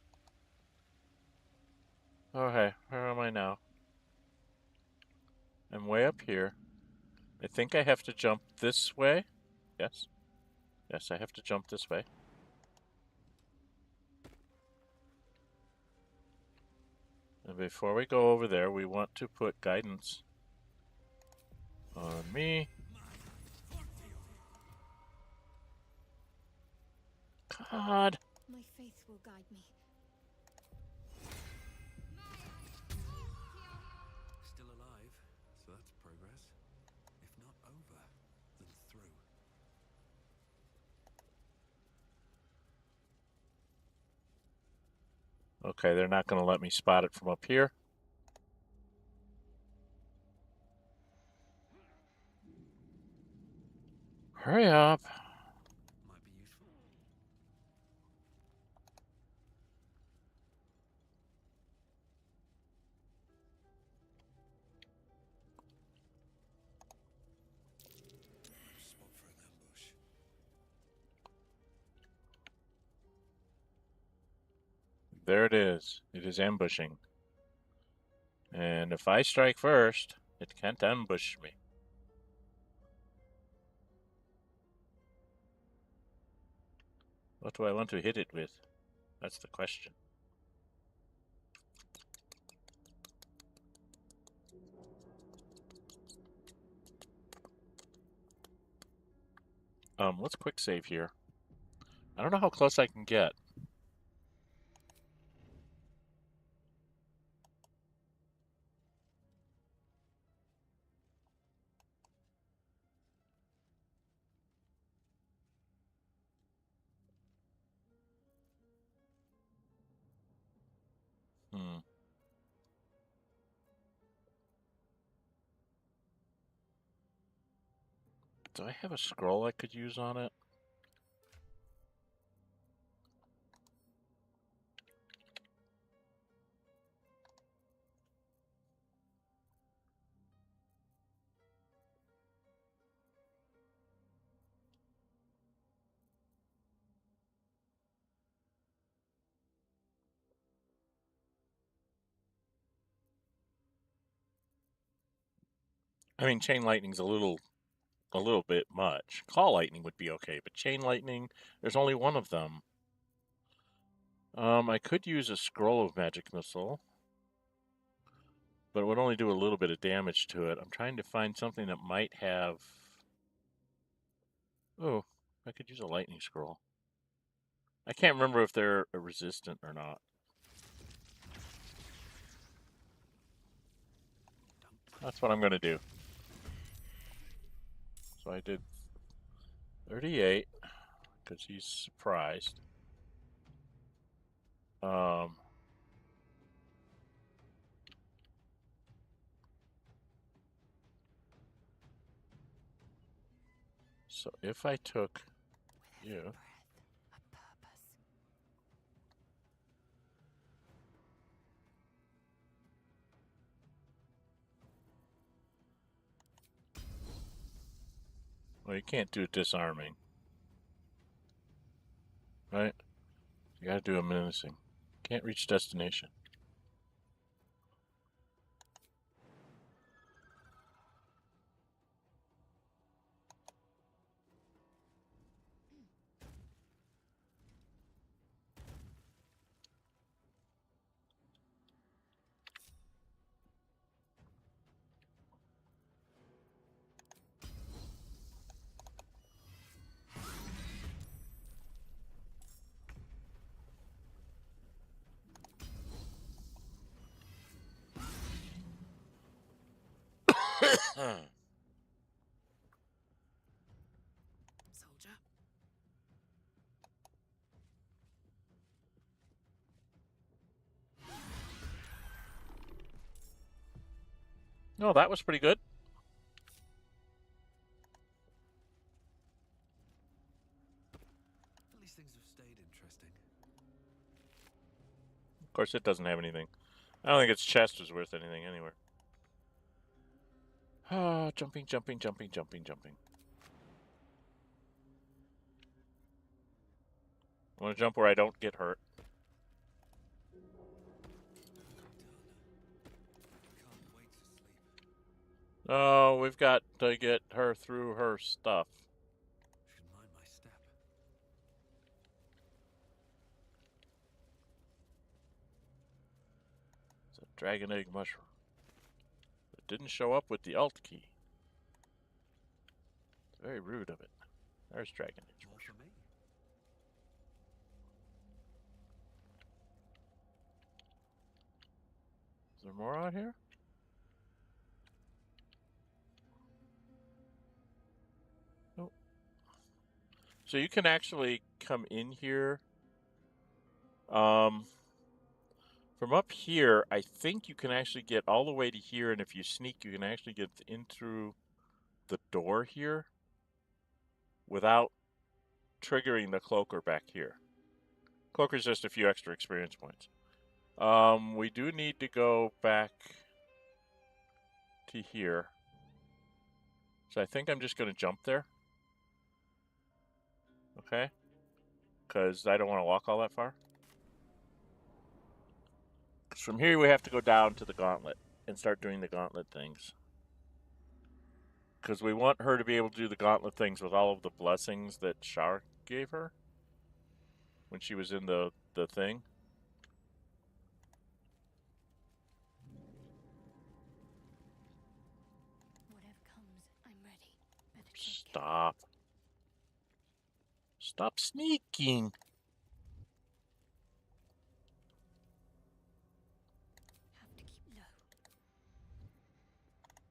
Okay, where am I now? I'm way up here. I think I have to jump this way. Yes. Yes, I have to jump this way. And before we go over there, we want to put guidance on me. God. My faith will guide me. Still alive, so that's progress. If not over, then through. Okay, they're not going to let me spot it from up here. Hurry up. Might be useful. Spot for an ambush. There it is. It is ambushing. And if I strike first, it can't ambush me. What do I want to hit it with? That's the question. Let's quick save here. I don't know how close I can get. Do I have a scroll I could use on it? I mean, chain lightning's a little bit much. Call lightning would be okay, but chain lightning, there's only one of them. I could use a scroll of magic missile, but it would only do a little bit of damage to it. I'm trying to find something that might have... Oh, I could use a lightning scroll. I can't remember if they're resistant or not. That's what I'm going to do. So I did 38, because he's surprised. So if I took you... Well, you can't do disarming. Right? You gotta do a menacing. Can't reach destination. Soldier. No, that was pretty good. course, it doesn't have anything. I don't think its chest is worth anything anywhere. Ah, jumping, jumping, jumping, jumping, jumping. I want to jump where I don't get hurt. Oh, we've got to get her through her stuff. Should mind my step. It's a dragon egg mushroom. It didn't show up with the alt key. It's very rude of it. There's dragon egg More mushroom. for me. Is there more out here? Nope. So you can actually come in here. From up here, I think you can actually get all the way to here, and if you sneak, you can actually get in through the door here without triggering the cloaker back here. Cloaker's just a few extra experience points. We do need to go back to here. So I think I'm just going to jump there. Okay? Because I don't want to walk all that far. Because from here we have to go down to the Gauntlet and start doing the Gauntlet things. Because we want her to be able to do the Gauntlet things with all of the blessings that Shar gave her when she was in the thing. Whatever comes, I'm ready. Better take care. Stop. Stop sneaking. Have to keep low.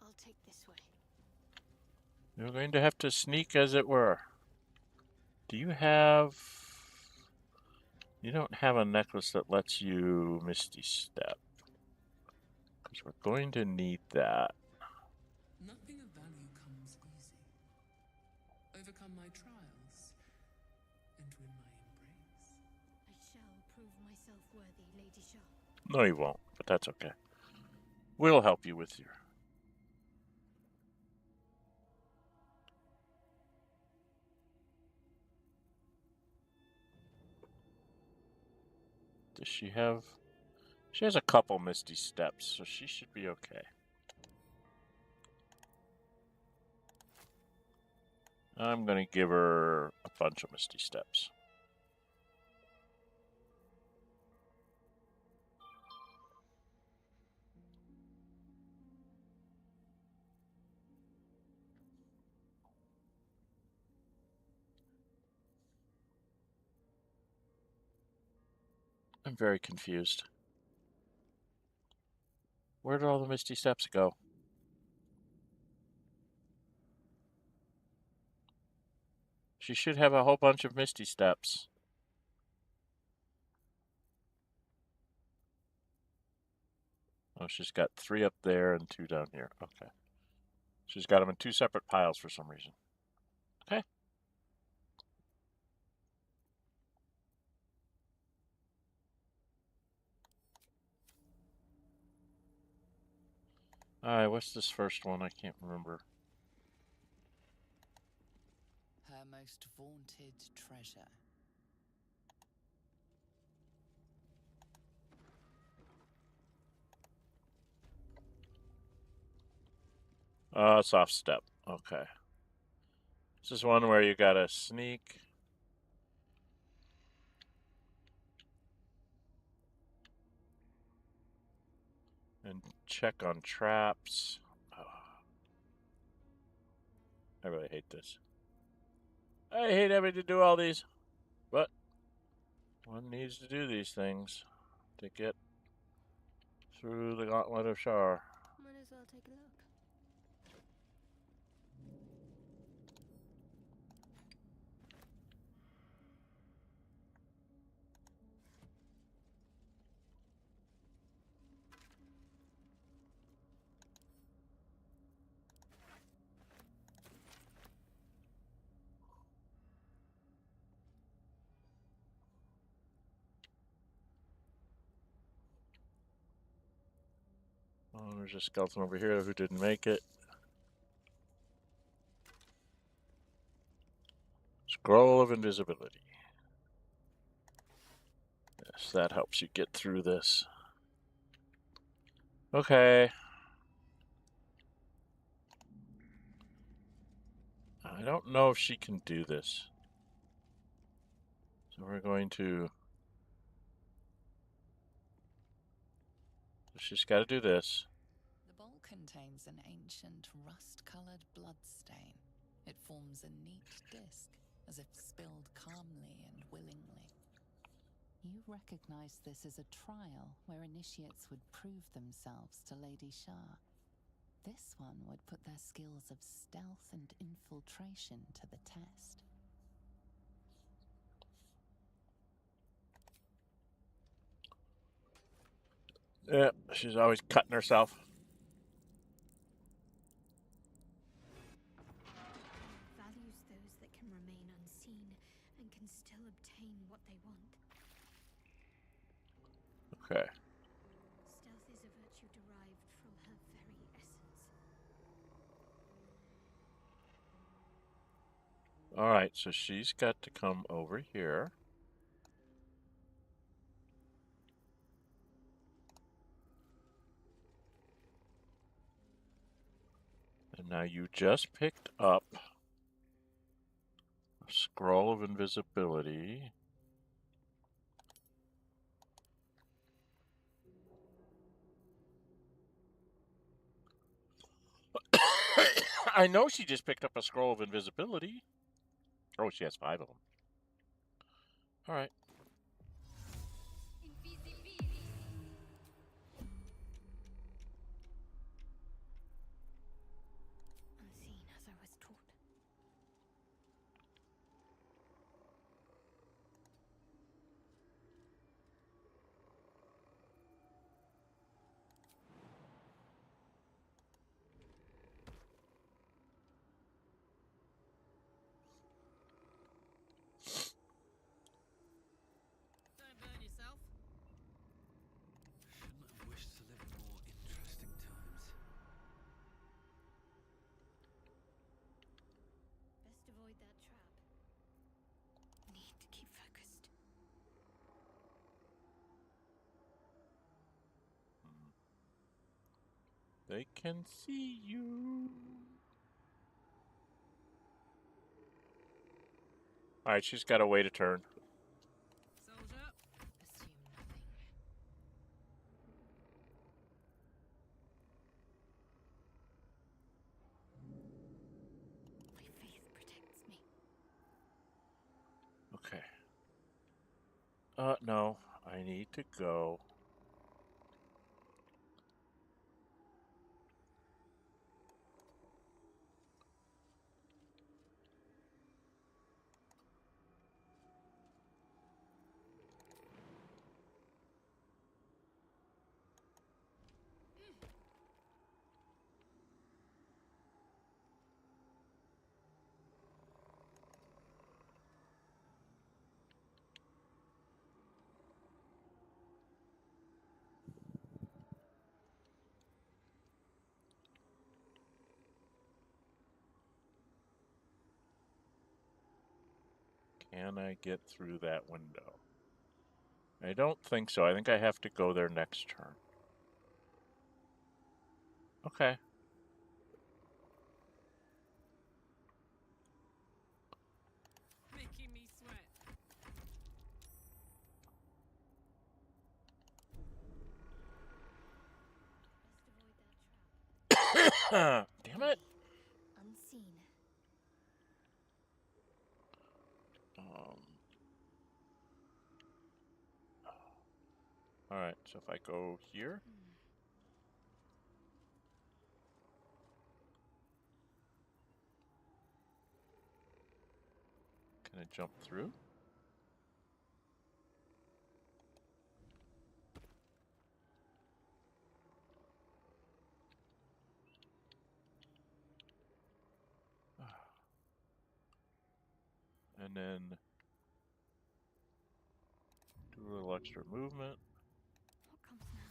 I'll take this way. You're going to have to sneak, as it were. Do you have... You don't have a necklace that lets you Misty Step. Because we're going to need that. Nothing of value comes easy. Overcome my trials and win my embrace. I shall prove myself worthy, Lady Shar. No, you won't, but that's okay. We'll help you with your... Does she have... She has a couple Misty Steps, so she should be okay. I'm going to give her a bunch of Misty Steps. I'm very confused. Where did all the Misty Steps go? She should have a whole bunch of Misty Steps. Oh, she's got 3 up there and 2 down here. Okay. She's got them in 2 separate piles for some reason. Okay. Alright, what's this first one? I can't remember. Her most vaunted treasure. Soft step. Okay. This is one where you gotta sneak. And check on traps. Oh. I really hate this. I hate having to do all these. But one needs to do these things to get through the Gauntlet of Shar. Might as well take a look. There's a skeleton over here who didn't make it. Scroll of invisibility. Yes, that helps you get through this. Okay. I don't know if she can do this. So we're going to... She's got to do this. The bowl contains an ancient rust-colored bloodstain. It forms a neat disc, as if spilled calmly and willingly. You recognize this as a trial where initiates would prove themselves to Lady Shar. This one would put their skills of stealth and infiltration to the test. Yeah, she's always cutting herself. Values those that can remain unseen and can still obtain what they want. Okay. Stealth is a virtue derived from her very essence. Alright, so she's got to come over here. And now you just picked up a scroll of invisibility. I know she just picked up a scroll of invisibility. Oh, she has 5 of them. Alright. Unseen as I was taught. Don't burn yourself. Shouldn't have wished to live in more interesting times. Best avoid that trap. Need to keep focused. They can see you. Alright, she's got to wait a turn. Soldier. Assume nothing. My faith protects me. Okay. No. I need to go. Can I get through that window? I don't think so. I think I have to go there next turn. Okay. Making me sweat. Best avoid that trap. Damn it. Unseen. Alright, so if I go here. Can I jump through? And then do a little extra movement. What comes now?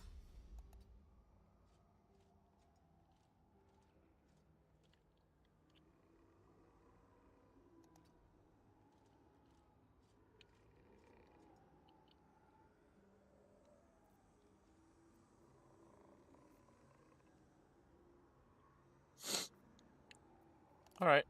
All right.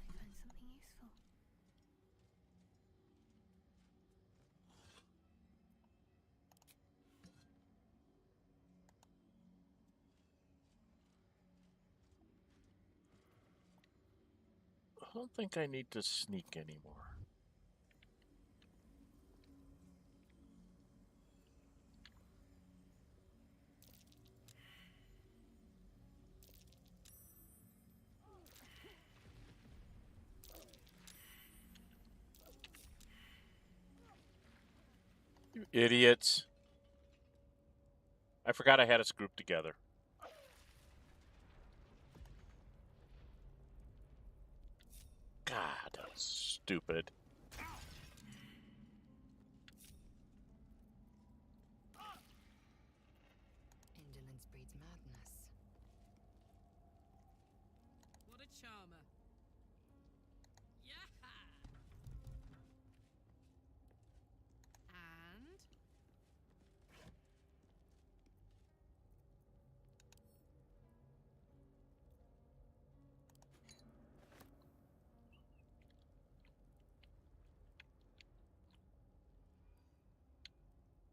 Might find something useful. I don't think I need to sneak anymore. You idiots. I forgot I had us grouped together. God, that's stupid. Indolence breeds madness. What a charmer. Yeah. And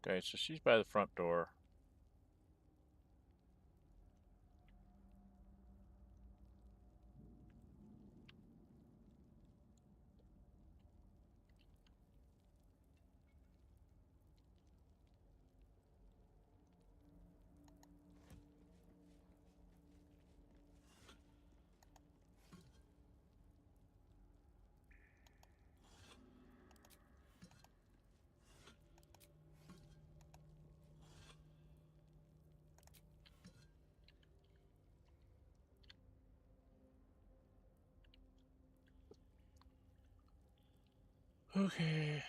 Okay, so she's by the front door. Okay.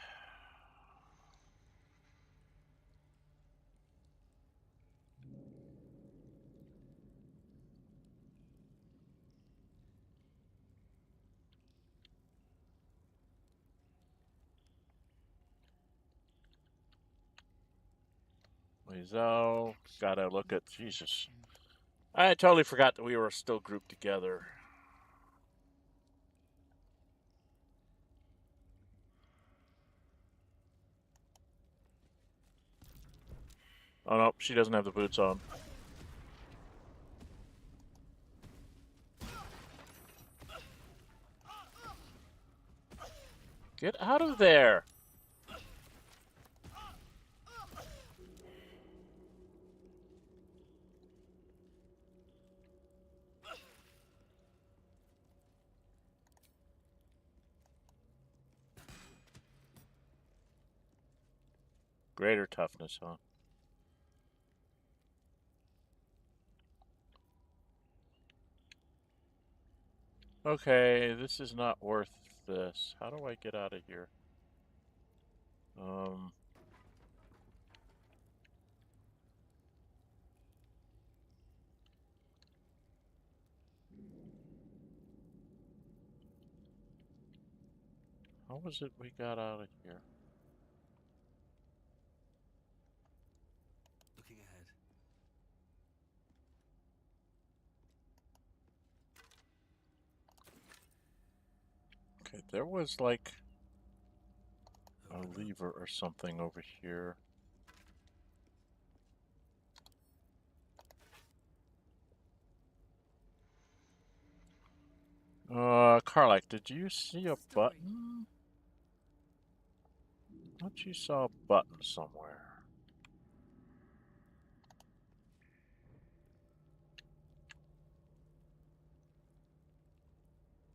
Lizzo, gotta look at Jesus. I totally forgot that we were still grouped together. Oh no, she doesn't have the boots on. Get out of there! Greater toughness, huh? Okay, this is not worth this. How do I get out of here? How was it we got out of here? Looking ahead. Okay, there was like a Open up. lever or something over here. Karlak, did you see a button? I thought you saw a button somewhere.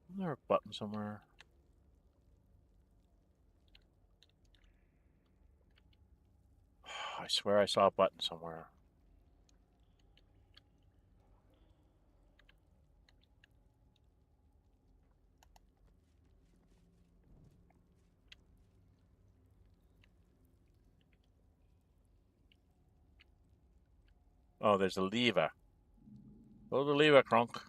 Isn't there a button somewhere? I swear I saw a button somewhere. Oh, there's a lever. Pull the lever, Kronk.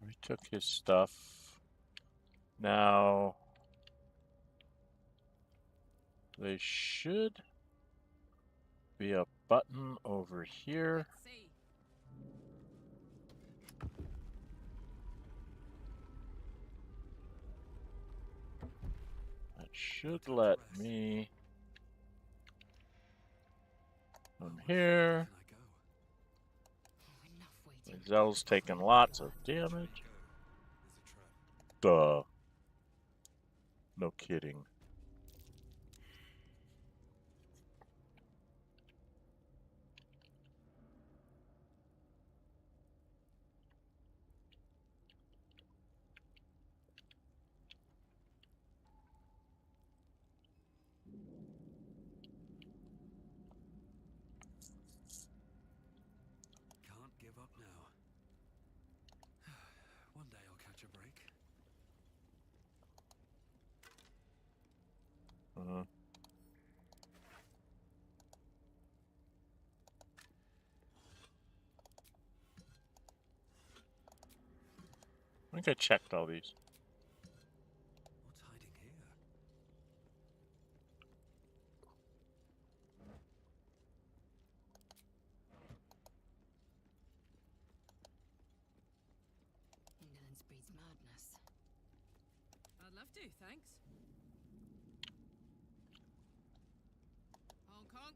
We took his stuff. Now, there should be a button over here. That should let me come here. Zell's taking lots of damage. Duh. No kidding. Can't give up now. One day I'll catch a break. I think I checked all these. What's hiding here? Indolence breeds madness. I'd love to, thanks. Honk honk.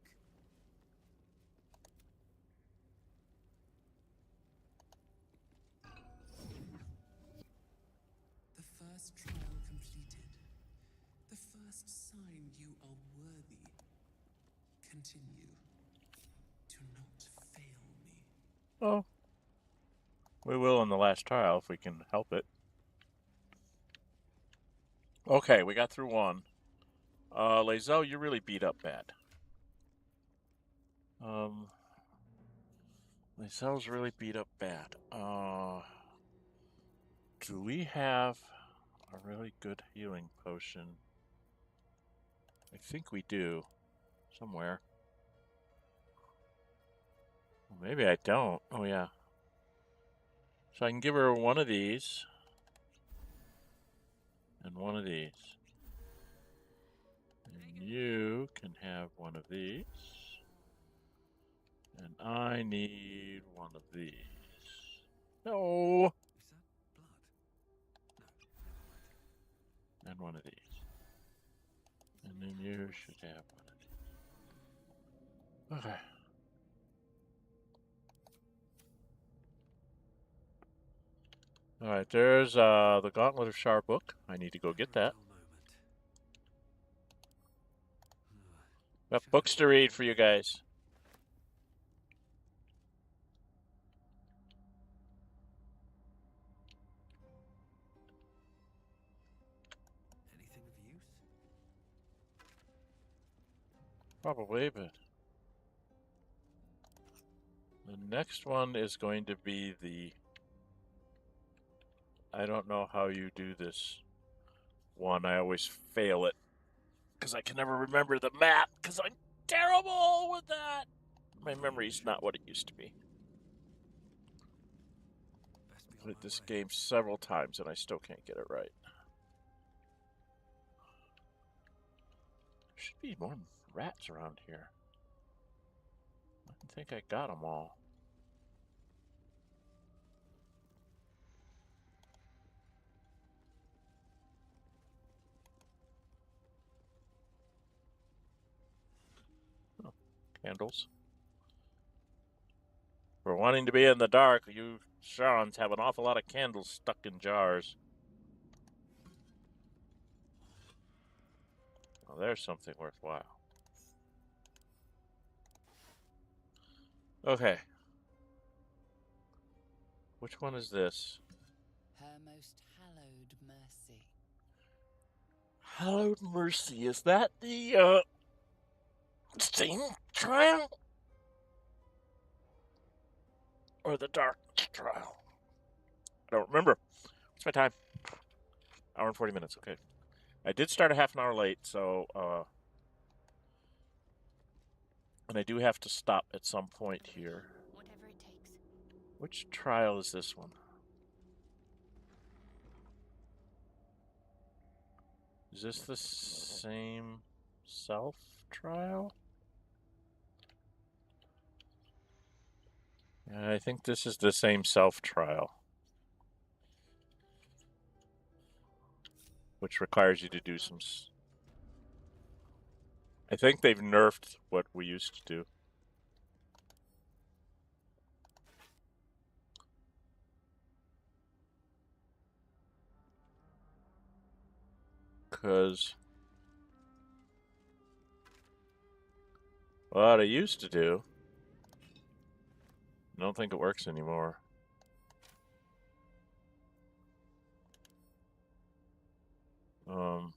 The first trial completed. The first sign you are worthy. Continue to not fail me. Oh. We will in the last trial if we can help it. Okay, we got through one. Lae'zel, you're really beat up bad. Lae'zel's really beat up bad. Do we have a really good healing potion? I think we do. Somewhere. Well, maybe I don't. Oh, yeah. So I can give her one of these. And one of these. And you can have one of these. And I need one of these. No! And one of these. And then you should have one of these. Okay. Alright, there's the Gauntlet of Shar book. I need to go get that. Got books to read for you guys. Anything of use? Probably, but the next one is going to be the... I don't know how you do this one. I always fail it because I can never remember the map because I'm terrible with that. My memory's not what it used to be. Best be Played this game several times and I still can't get it right. There should be more rats around here. I don't think I got them all. Oh, candles. For wanting to be in the dark, you Sharons have an awful lot of candles stuck in jars. Well, there's something worthwhile. Okay. Which one is this? Her most hallowed mercy. Hallowed Mercy. Is that the, same trial? Or the darkness trial? I don't remember. What's my time? Hour and 40 minutes. Okay. I did start a half an hour late, so, and I do have to stop at some point here. Whatever it takes. Which trial is this one? Is this the same self trial? I think this is the same self trial, which requires you to do some. I think they've nerfed what we used to do. Because what I used to do, I don't think it works anymore. Another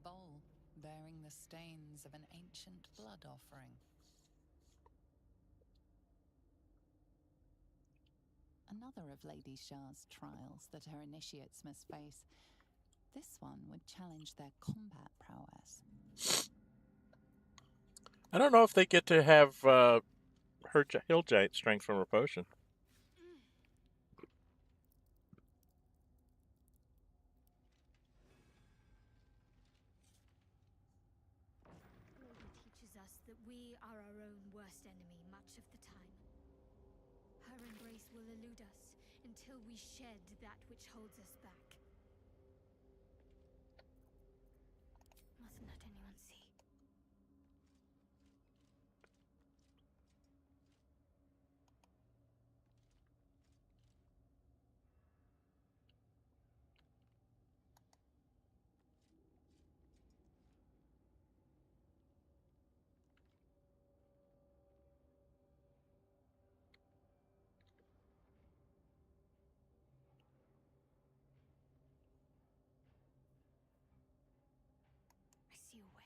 bowl bearing the stains of an ancient blood offering. Another of Lady Shar's trials that her initiates must face. This one would challenge their combat prowess. I don't know if they get to have her hill giant strength from her potion. Lady teaches us that we are our own worst enemy much of the time. Her embrace will elude us until we shed that which holds us back. Mustn't let anyone see. I see a way.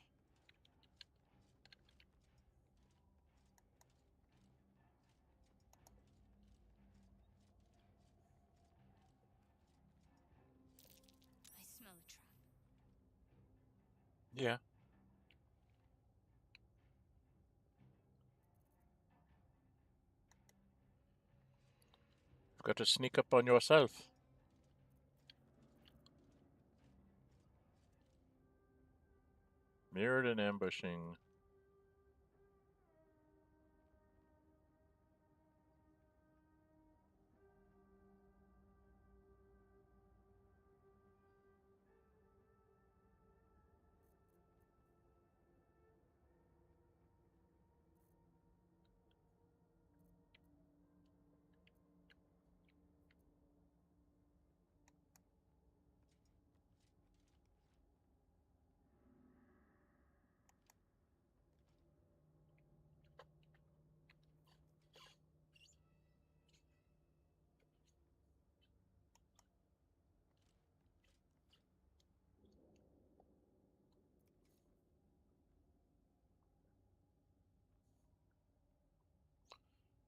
I smell a trap. Yeah. You've got to sneak up on yourself. Mirrored and ambushing.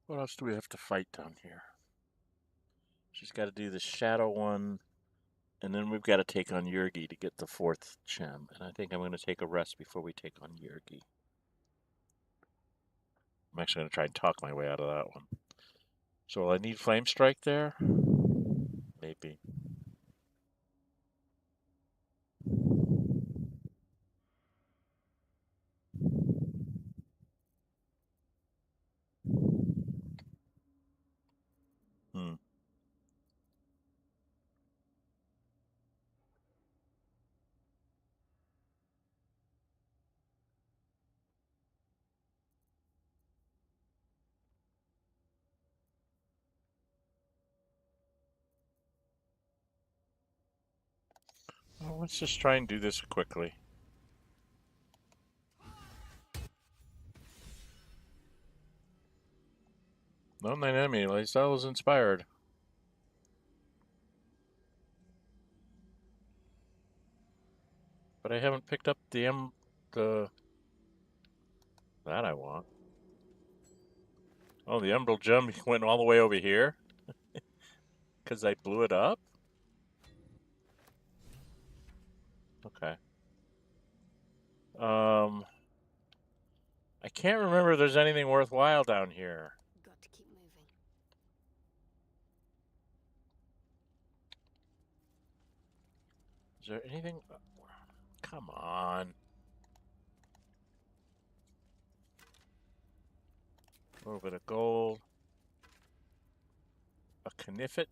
What else do we have to fight down here? She's got to do the shadow one. And then we've got to take on Yurgi to get the 4th gem. And I think I'm going to take a rest before we take on Yurgi. I'm actually going to try and talk my way out of that one. So will I need Flame Strike there? Maybe. Well, let's just try and do this quickly. No, my enemy. Lysel is inspired. But I haven't picked up the that I want. Oh, the Emerald Gem went all the way over here? Because I blew it up? Okay. I can't remember if there's anything worthwhile down here. Got to keep moving. Is there anything? Come on. A little bit of gold. A Knifet.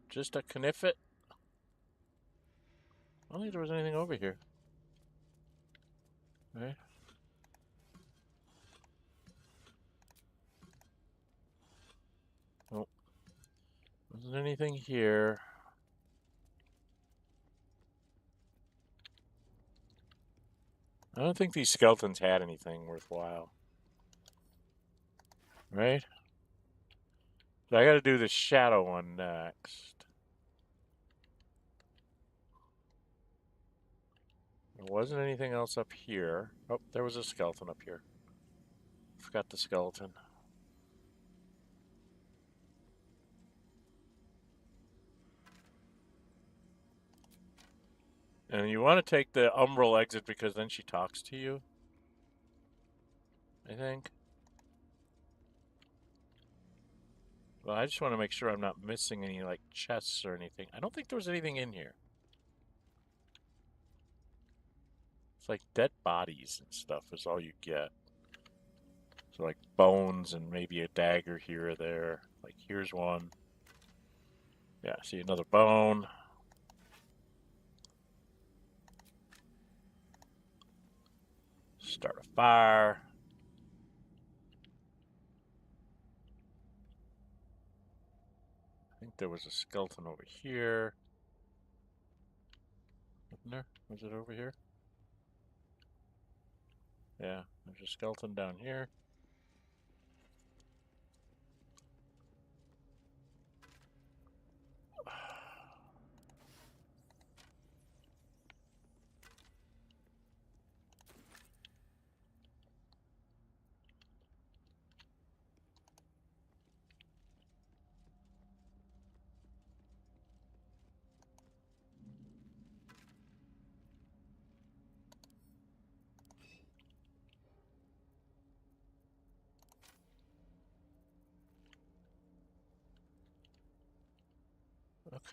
Just a Knifet. I don't think there was anything over here. Right? Oh. Wasn't anything here. I don't think these skeletons had anything worthwhile. Right? So I gotta do the shadow one next. There wasn't anything else up here. Oh, there was a skeleton up here. Forgot the skeleton. And you want to take the umbral exit because then she talks to you. I think. Well, I just want to make sure I'm not missing any, like, chests or anything. I don't think there was anything in here. It's like dead bodies and stuff is all you get. So, like, bones and maybe a dagger here or there. Like, here's one. Yeah, see another bone. Start a fire. I think there was a skeleton over here. Wasn't there? Was it over here? Yeah, there's a skeleton down here.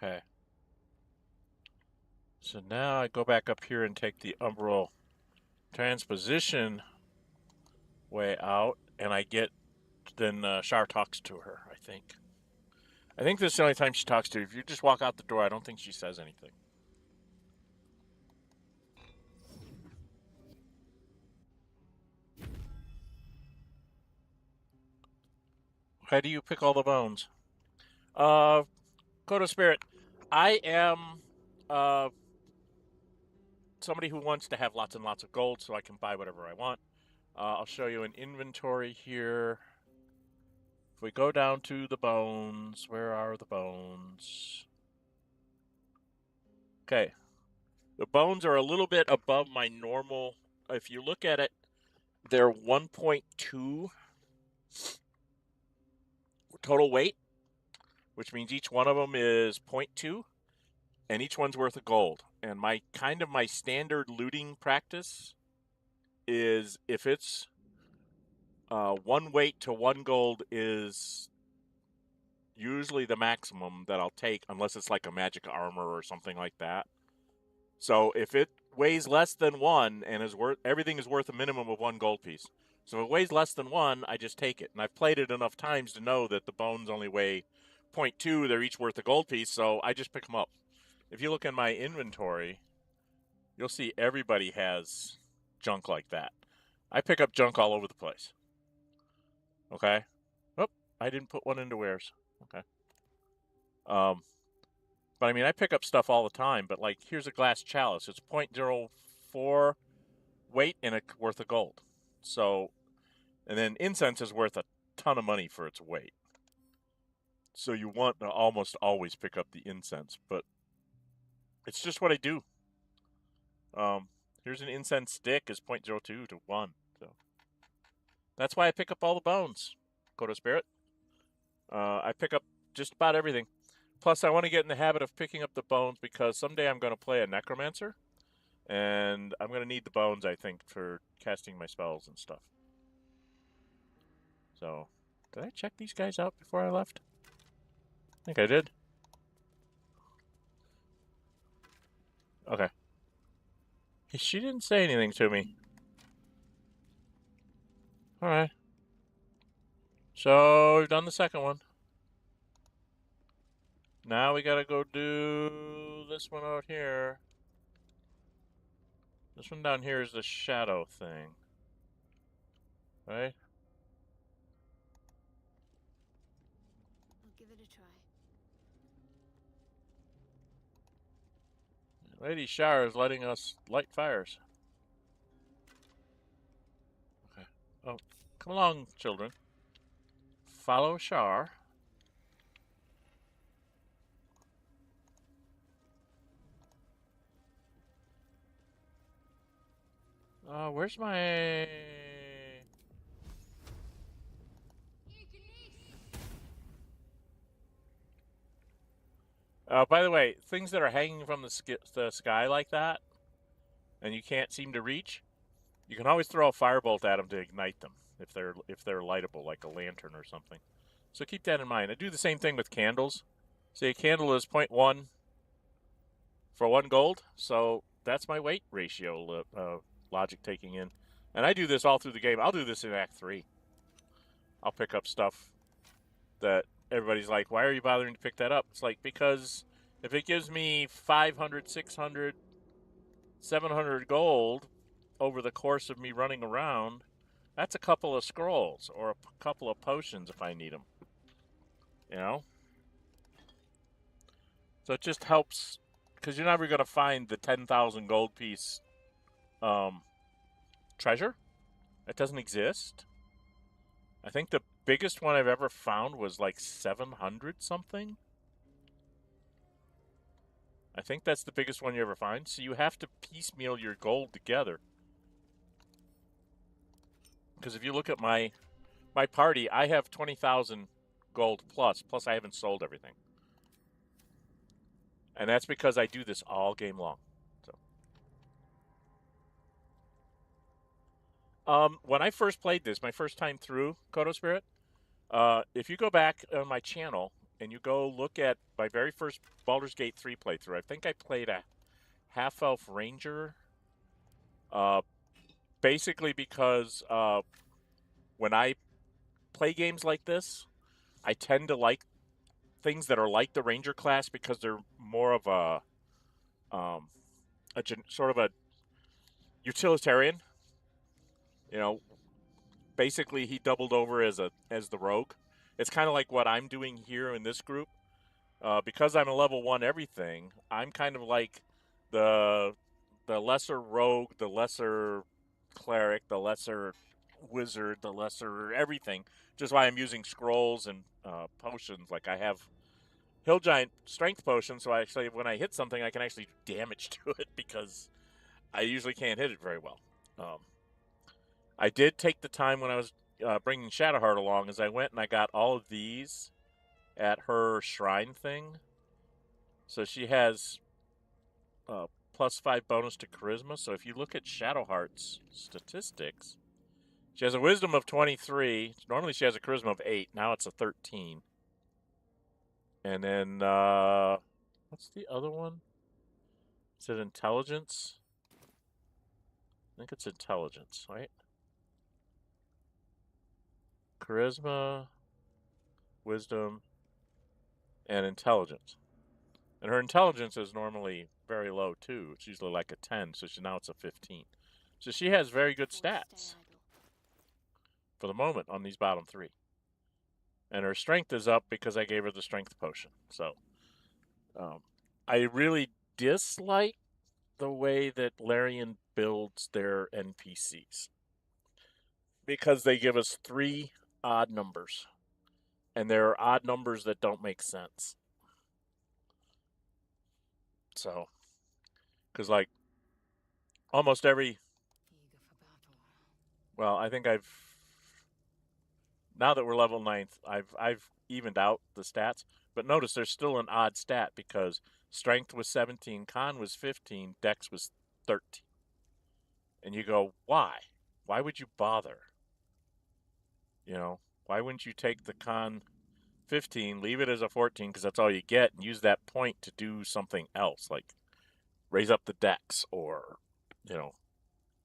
Okay. So now I go back up here and take the umbral transposition way out, and I get, then Shar talks to her, I think. I think this is the only time she talks to her. If you just walk out the door, I don't think she says anything. How do you pick all the bones? Kodo Spirit, I am somebody who wants to have lots and lots of gold so I can buy whatever I want. I'll show you an inventory here. If we go down to the bones, where are the bones? Okay. The bones are a little bit above my normal. If you look at it, they're 1.2 total weight, which means each one of them is 0.2, and each one's worth of gold. And my standard looting practice is if it's 1 weight to 1 gold is usually the maximum that I'll take, unless it's like a magic armor or something like that. So if it weighs less than 1 and is worth, everything is worth a minimum of 1 gold piece. So if it weighs less than 1, I just take it. And I've played it enough times to know that the bones only weigh 0.2. They're each worth a gold piece, so I just pick them up. If you look in my inventory, you'll see everybody has junk like that. I pick up junk all over the place. Okay? Oh, I didn't put one into wares. Okay. But I mean, I pick up stuff all the time, but like, here's a glass chalice. It's 0.04 weight and it's worth of gold. So, and then incense is worth a ton of money for its weight. So you want to almost always pick up the incense, but it's just what I do. Here's an incense stick is 0.02 to 1. So that's why I pick up all the bones. Kodo Spirit. I pick up just about everything. Plus, I want to get in the habit of picking up the bones because someday I'm going to play a necromancer, and I'm going to need the bones, I think, for casting my spells and stuff. So, did I check these guys out before I left? I think I did. Okay. She didn't say anything to me. Alright. So, we've done the second one. Now we gotta go do this one out here. This one down here is the shadow thing. Right? I'll give it a try. Lady Shar is letting us light fires. Okay. Oh, come along, children. Follow Shar. Where's my... by the way, things that are hanging from the sky like that, and you can't seem to reach, you can always throw a firebolt at them to ignite them if they're lightable, like a lantern or something. So keep that in mind. I do the same thing with candles. Say a candle is 0.1 for 1 gold, so that's my weight ratio logic taking in. And I do this all through the game. I'll do this in Act 3. I'll pick up stuff that everybody's like, why are you bothering to pick that up? It's like, because if it gives me 500, 600, 700 gold over the course of me running around, that's a couple of scrolls or a couple of potions if I need them. You know? So it just helps, because you're never going to find the 10,000 gold piece treasure. It doesn't exist. I think the biggest one I've ever found was like 700 something. I think that's the biggest one you ever find. So you have to piecemeal your gold together. Because if you look at my party, I have 20,000 gold plus I haven't sold everything. And that's because I do this all game long. So, when I first played this, my first time through Kodo Spirit, if you go back on my channel and you go look at my very first Baldur's Gate 3 playthrough, I think I played a half-elf ranger. Basically because when I play games like this, I tend to like things that are like the ranger class because they're more of a sort of a utilitarian. You know, basically he doubled over as the rogue. It's kind of like what I'm doing here in this group. Because I'm a level 1 everything, I'm kind of like the lesser rogue, the lesser cleric, the lesser wizard, the lesser everything. Which is why I'm using scrolls and potions. Like I have Hill Giant strength potions, so actually when I hit something, I can actually do damage to it because I usually can't hit it very well. I did take the time when I was bringing Shadowheart along, as I went and I got all of these at her shrine thing. So she has +5 bonus to charisma. So if you look at Shadowheart's statistics, she has a wisdom of 23. Normally she has a charisma of 8. Now it's a 13. And then, what's the other one? Is it intelligence? I think it's intelligence, right? Charisma, wisdom, and intelligence. And her intelligence is normally very low, too. It's usually like a 10, so now it's a 15. So she has very good stats for the moment on these bottom 3. And her strength is up because I gave her the strength potion. So I really dislike the way that Larian builds their NPCs, because they give us 3 odd numbers, and there are odd numbers that don't make sense. So, because like almost every, well, I think now that we're level 9th, I've evened out the stats, but notice there's still an odd stat, because strength was 17, con was 15, dex was 13. And you go, why? Why would you bother? You know, why wouldn't you take the con 15, leave it as a 14, because that's all you get, and use that point to do something else, like raise up the dex, or, you know,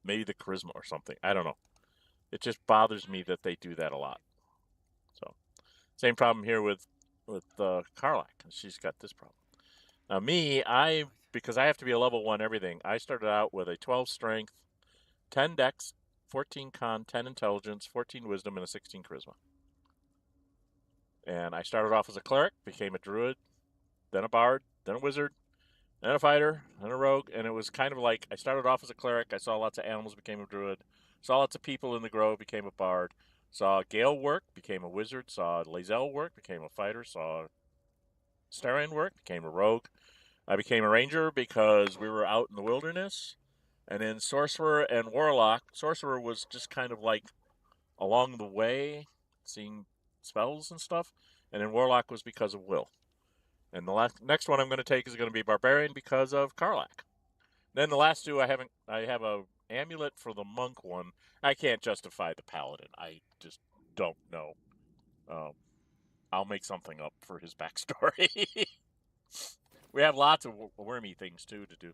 maybe the charisma or something. I don't know. It just bothers me that they do that a lot. So, same problem here with Karlak. She's got this problem. Now me, because I have to be a level 1 everything, I started out with a 12 strength, 10 dex, 14 con, 10 intelligence, 14 wisdom, and a 16 charisma. And I started off as a cleric, became a druid, then a bard, then a wizard, then a fighter, then a rogue. And it was kind of like, I started off as a cleric, I saw lots of animals, became a druid, saw lots of people in the grove, became a bard, saw Gale work, became a wizard, saw Lae'zel work, became a fighter, saw Starion work, became a rogue. I became a ranger because we were out in the wilderness. And then sorcerer and warlock. Sorcerer was just kind of like along the way, seeing spells and stuff. And then warlock was because of will. And the next one I'm going to take is going to be barbarian because of Karlak. Then the last 2 I have a amulet for the monk one. I can't justify the paladin. I just don't know. I'll make something up for his backstory. We have lots of wormy things too to do.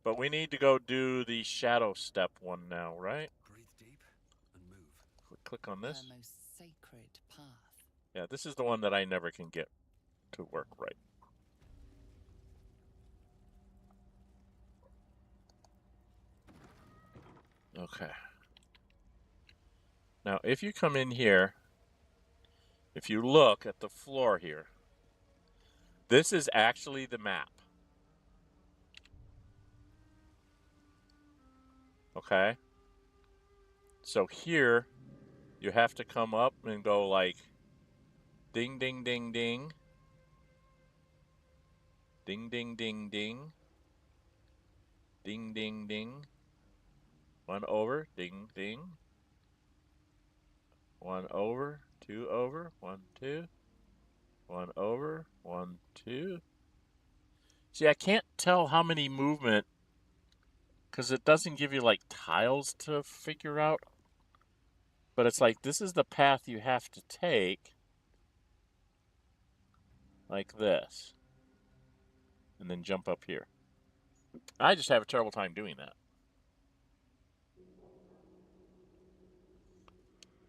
But we need to go do the shadow step one now, right? Breathe deep and move. Click on this. Her most sacred path. Yeah, this is the one that I never can get to work right. Okay. Now, if you come in here, if you look at the floor here, this is actually the map. Okay? So here, you have to come up and go like ding, ding, ding, ding. Ding, ding, ding, ding. Ding, ding, ding. 1 over, ding, ding. 1 over, 2 over, 1, 2. 1 over, 1, 2. See, I can't tell how many movement, because it doesn't give you like tiles to figure out. But it's like, this is the path you have to take. Like this. And then jump up here. I just have a terrible time doing that.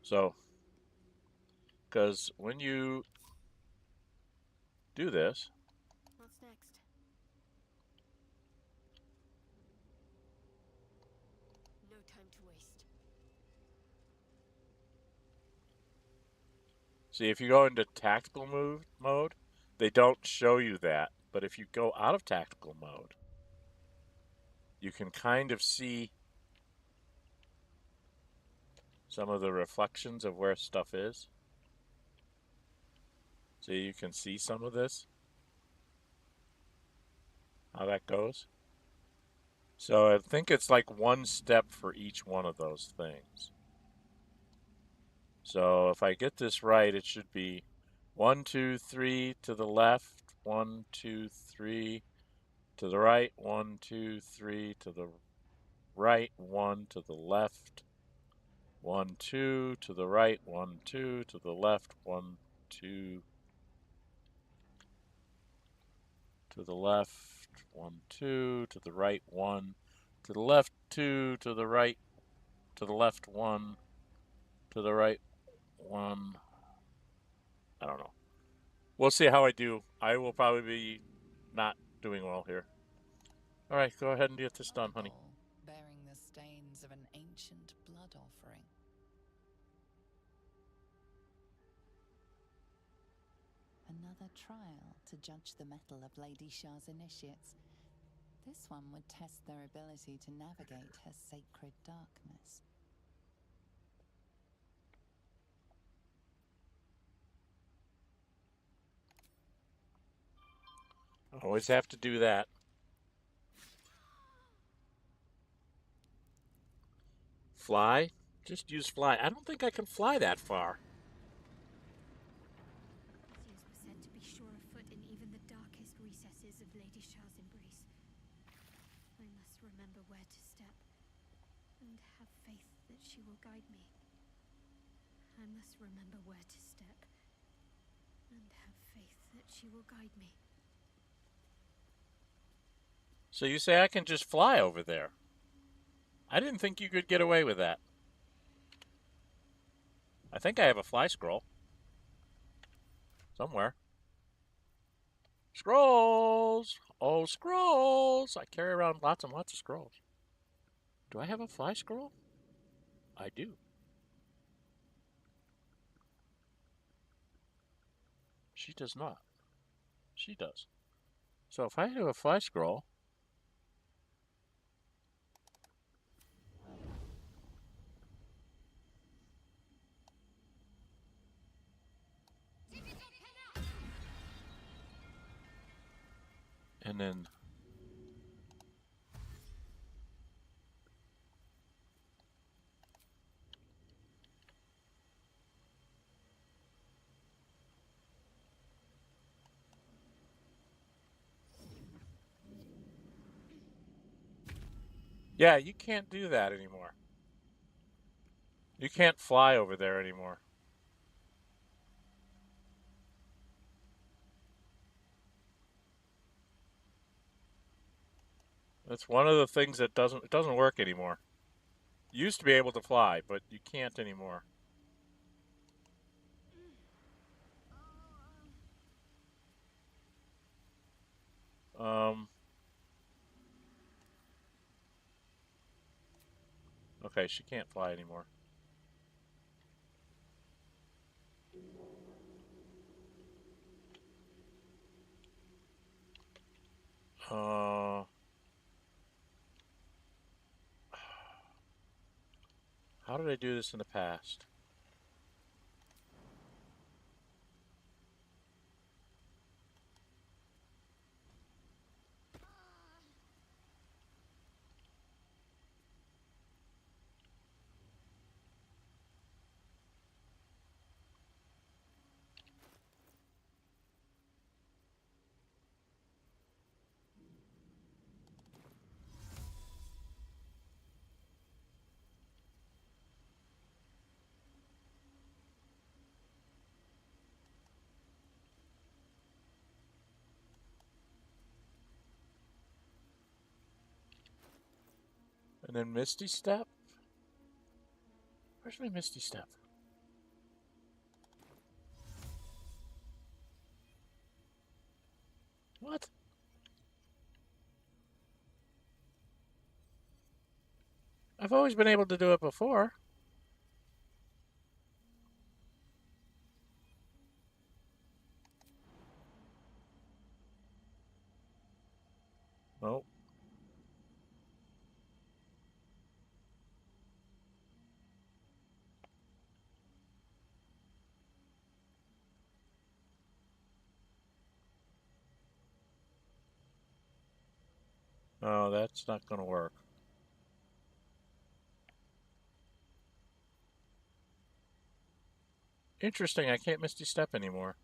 So, because when you do this. What's next? No time to waste. See, if you go into tactical mode, they don't show you that. But if you go out of tactical mode, you can kind of see some of the reflections of where stuff is. So you can see some of this, how that goes. So I think it's like 1 step for each one of those things. So if I get this right, it should be 1, 2, 3 to the left, 1, 2, 3 to the right, 1, 2, 3 to the right, 1 to the left, 1, 2 to the right, 1, 2 to the left, 1, 2 to the left, 1, 2 to the right, 1 to the left, 2 to the right, to the left, 1 to the right, 1. I don't know. We'll see how I do. I will probably be not doing well here. All right, go ahead and get this done, honey. Bearing the stains of an ancient blood offering. Another trial to judge the mettle of Lady Shar's initiates. This one would test their ability to navigate her sacred darkness. Always have to do that. Fly? Just use fly. I don't think I can fly that far. Theseus was said to be sure of foot in even the darkest recesses of Lady Shar's embrace. I must remember where to step, and have faith that she will guide me. I must remember where to step, and have faith that she will guide me. So you say I can just fly over there? I didn't think you could get away with that. I think I have a fly scroll. Somewhere. Scrolls! Oh, scrolls! I carry around lots and lots of scrolls. Do I have a fly scroll? I do. She does not. She does. So if I have a fly scroll... And then... Yeah, you can't do that anymore. You can't fly over there anymore. That's one of the things that doesn't work anymore. You used to be able to fly, but you can't anymore. Okay, she can't fly anymore. How did I do this in the past? And then Misty Step? Where's my Misty Step? What? I've always been able to do it before. Nope. Oh, that's not going to work. Interesting, I can't Misty Step anymore.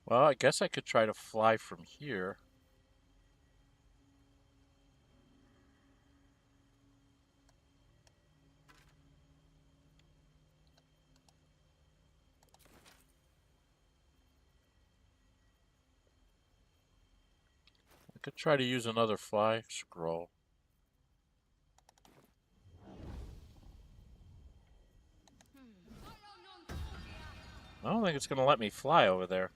Well, I guess I could try to fly from here. I could try to use another fly scroll. I don't think it's going to let me fly over there.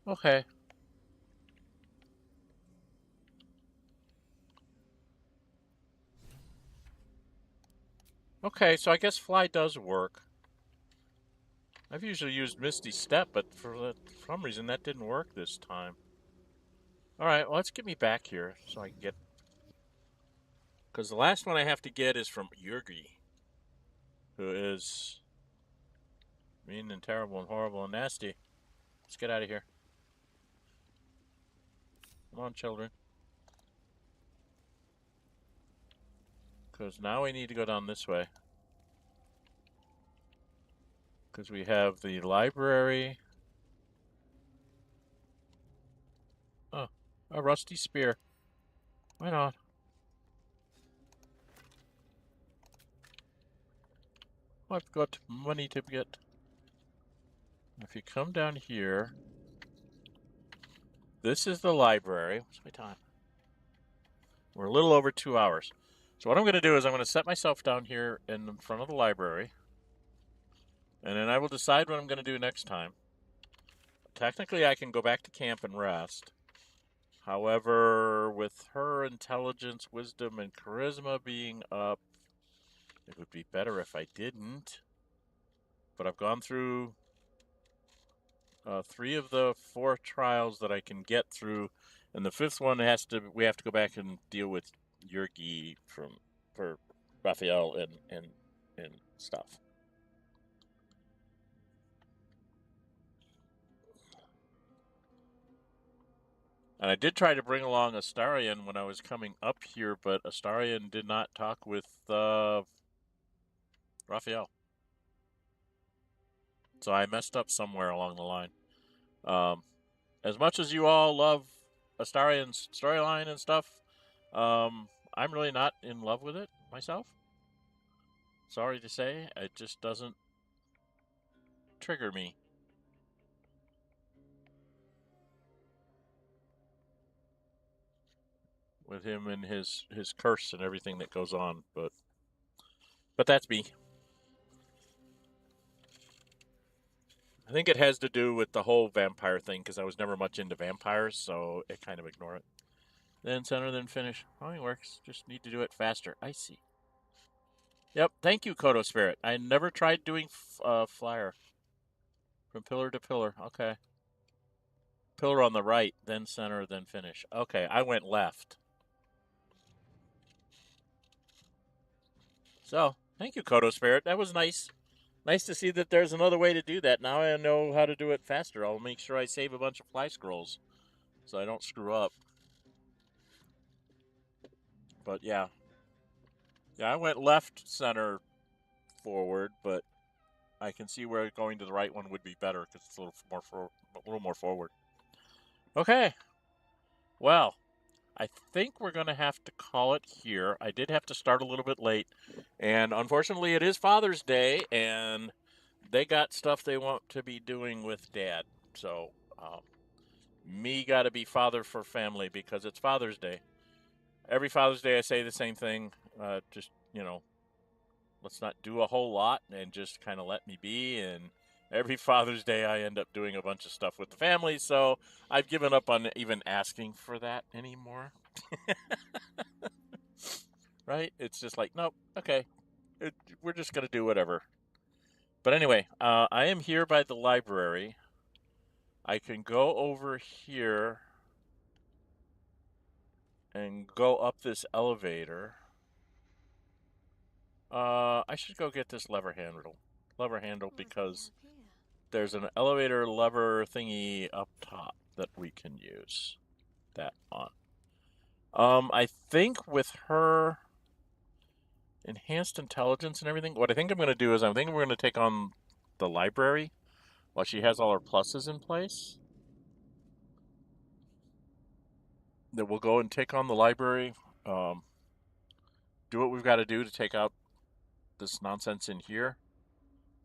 Okay. Okay, so I guess fly does work. I've usually used Misty Step, but for some reason that didn't work this time. Alright, well, let's get me back here so I can get... Because the last one I have to get is from Yurgi, who is mean and terrible and horrible and nasty. Let's get out of here. Come on, children. Because now we need to go down this way. Because we have the library. Oh, a rusty spear. Why not? I've got money to get. If you come down here, this is the library. What's my time? We're a little over 2 hours. So what I'm going to do is I'm going to set myself down here in front of the library. And then I will decide what I'm going to do next time. Technically, I can go back to camp and rest. However, with her intelligence, wisdom, and charisma being up, it would be better if I didn't. But I've gone through 3 of the 4 trials that I can get through, and the 5th one we have to go back and deal with Yurgi for Raphael and stuff. And I did try to bring along Astarion when I was coming up here, but Astarion did not talk with Raphael. So I messed up somewhere along the line. As much as you all love Astarion's storyline and stuff, I'm really not in love with it myself. Sorry to say, it just doesn't trigger me. With him and his curse and everything that goes on, but that's me. I think it has to do with the whole vampire thing, because I was never much into vampires, so I kind of ignore it. Then center, then finish. Oh, it works. Just need to do it faster. I see. Yep, thank you, Kodo Spirit. I never tried doing flyer. From pillar to pillar. Okay. Pillar on the right, then center, then finish. Okay, I went left. So, thank you, Kodo Spirit. That was nice. Nice to see that there's another way to do that. Now I know how to do it faster. I'll make sure I save a bunch of fly scrolls so I don't screw up. But yeah. Yeah, I went left, center, forward, but I can see where going to the right one would be better because it's a little more forward. Okay. Well, I think we're going to have to call it here. I did have to start a little bit late, and unfortunately it is Father's Day, and they got stuff they want to be doing with Dad. So, me got to be father for family because it's Father's Day. Every Father's Day I say the same thing. Just, let's not do a whole lot and just kind of let me be and Every Father's Day, I end up doing a bunch of stuff with the family, so I've given up on even asking for that anymore. Right? It's just like, nope, okay, we're just going to do whatever. But anyway, I am here by the library. I can go over here and go up this elevator. I should go get this lever handle because there's an elevator lever thingy up top that we can use that on. I think with her enhanced intelligence and everything, what I think I'm going to do is I think we're going to take on the library while she has all her pluses in place. That we'll go and take on the library, do what we've got to do to take out this nonsense in here.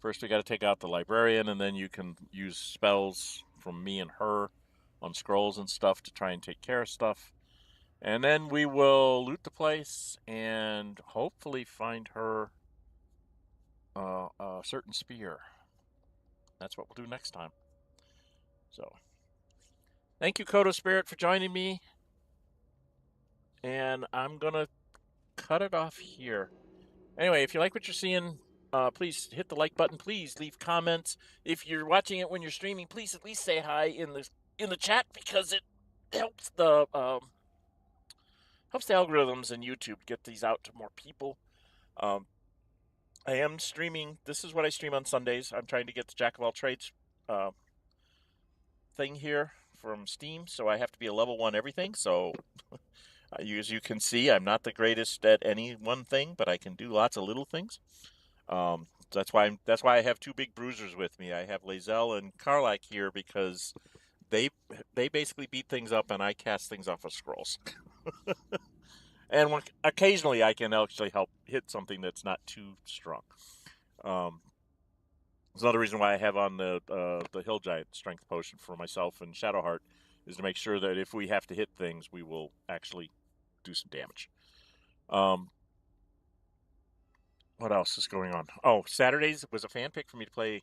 First, we got to take out the librarian, and then you can use spells from me and her on scrolls and stuff to try and take care of stuff. And then we will loot the place and hopefully find her a certain spear. That's what we'll do next time. So, thank you, Kodo Spirit, for joining me. And I'm going to cut it off here. Anyway, if you like what you're seeing, please hit the like button. Please leave comments. If you're watching it when you're streaming, please at least say hi in the chat because it helps the algorithms in YouTube get these out to more people. I am streaming. This is what I stream on Sundays. I'm trying to get the Jack of all trades thing here from Steam, so I have to be a level 1 everything. So as you can see, I'm not the greatest at any one thing, but I can do lots of little things. That's why I have 2 big bruisers with me. I have Lae'zel and Karlach here because they basically beat things up and I cast things off of scrolls. And occasionally I can actually help hit something that's not too strong. There's another reason why I have on the Hill Giant Strength Potion for myself and Shadowheart is to make sure that if we have to hit things, we will actually do some damage. What else is going on? Oh, Saturdays was a fan pick for me to play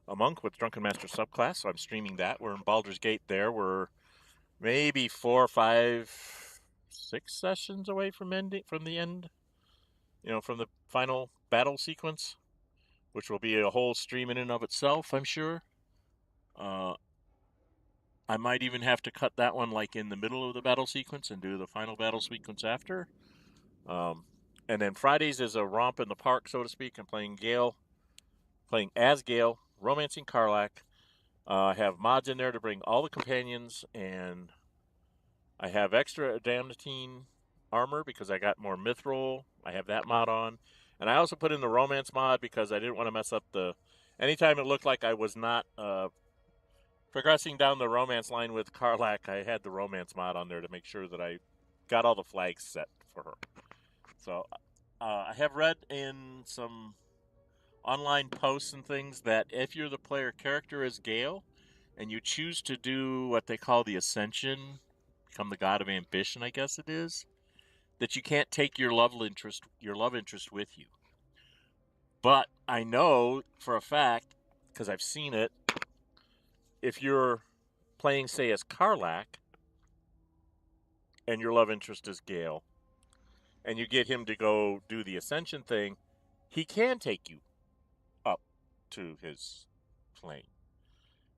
a monk with Drunken Master subclass, so I'm streaming that. We're in Baldur's Gate there. We're maybe 4, 5, 6 sessions away from the end, from the final battle sequence, which will be a whole stream in and of itself, I'm sure. I might even have to cut that one like in the middle of the battle sequence and do the final battle sequence after. And then Fridays is a romp in the park, so to speak. I'm playing as Gale, romancing Karlach. I have mods in there to bring all the companions, and I have extra Adamantine armor because I got more Mithril. I have that mod on. And I also put in the romance mod because I didn't want to mess up anytime it looked like I was not progressing down the romance line with Karlach, I had the romance mod on there to make sure that I got all the flags set for her. So I have read in some online posts and things that if you're the player character as Gale and you choose to do what they call the Ascension, become the god of ambition, I guess it is, that you can't take your love interest with you. But I know for a fact, because I've seen it, if you're playing, say, as Karlach and your love interest is Gale, and you get him to go do the Ascension thing, he can take you up to his plane.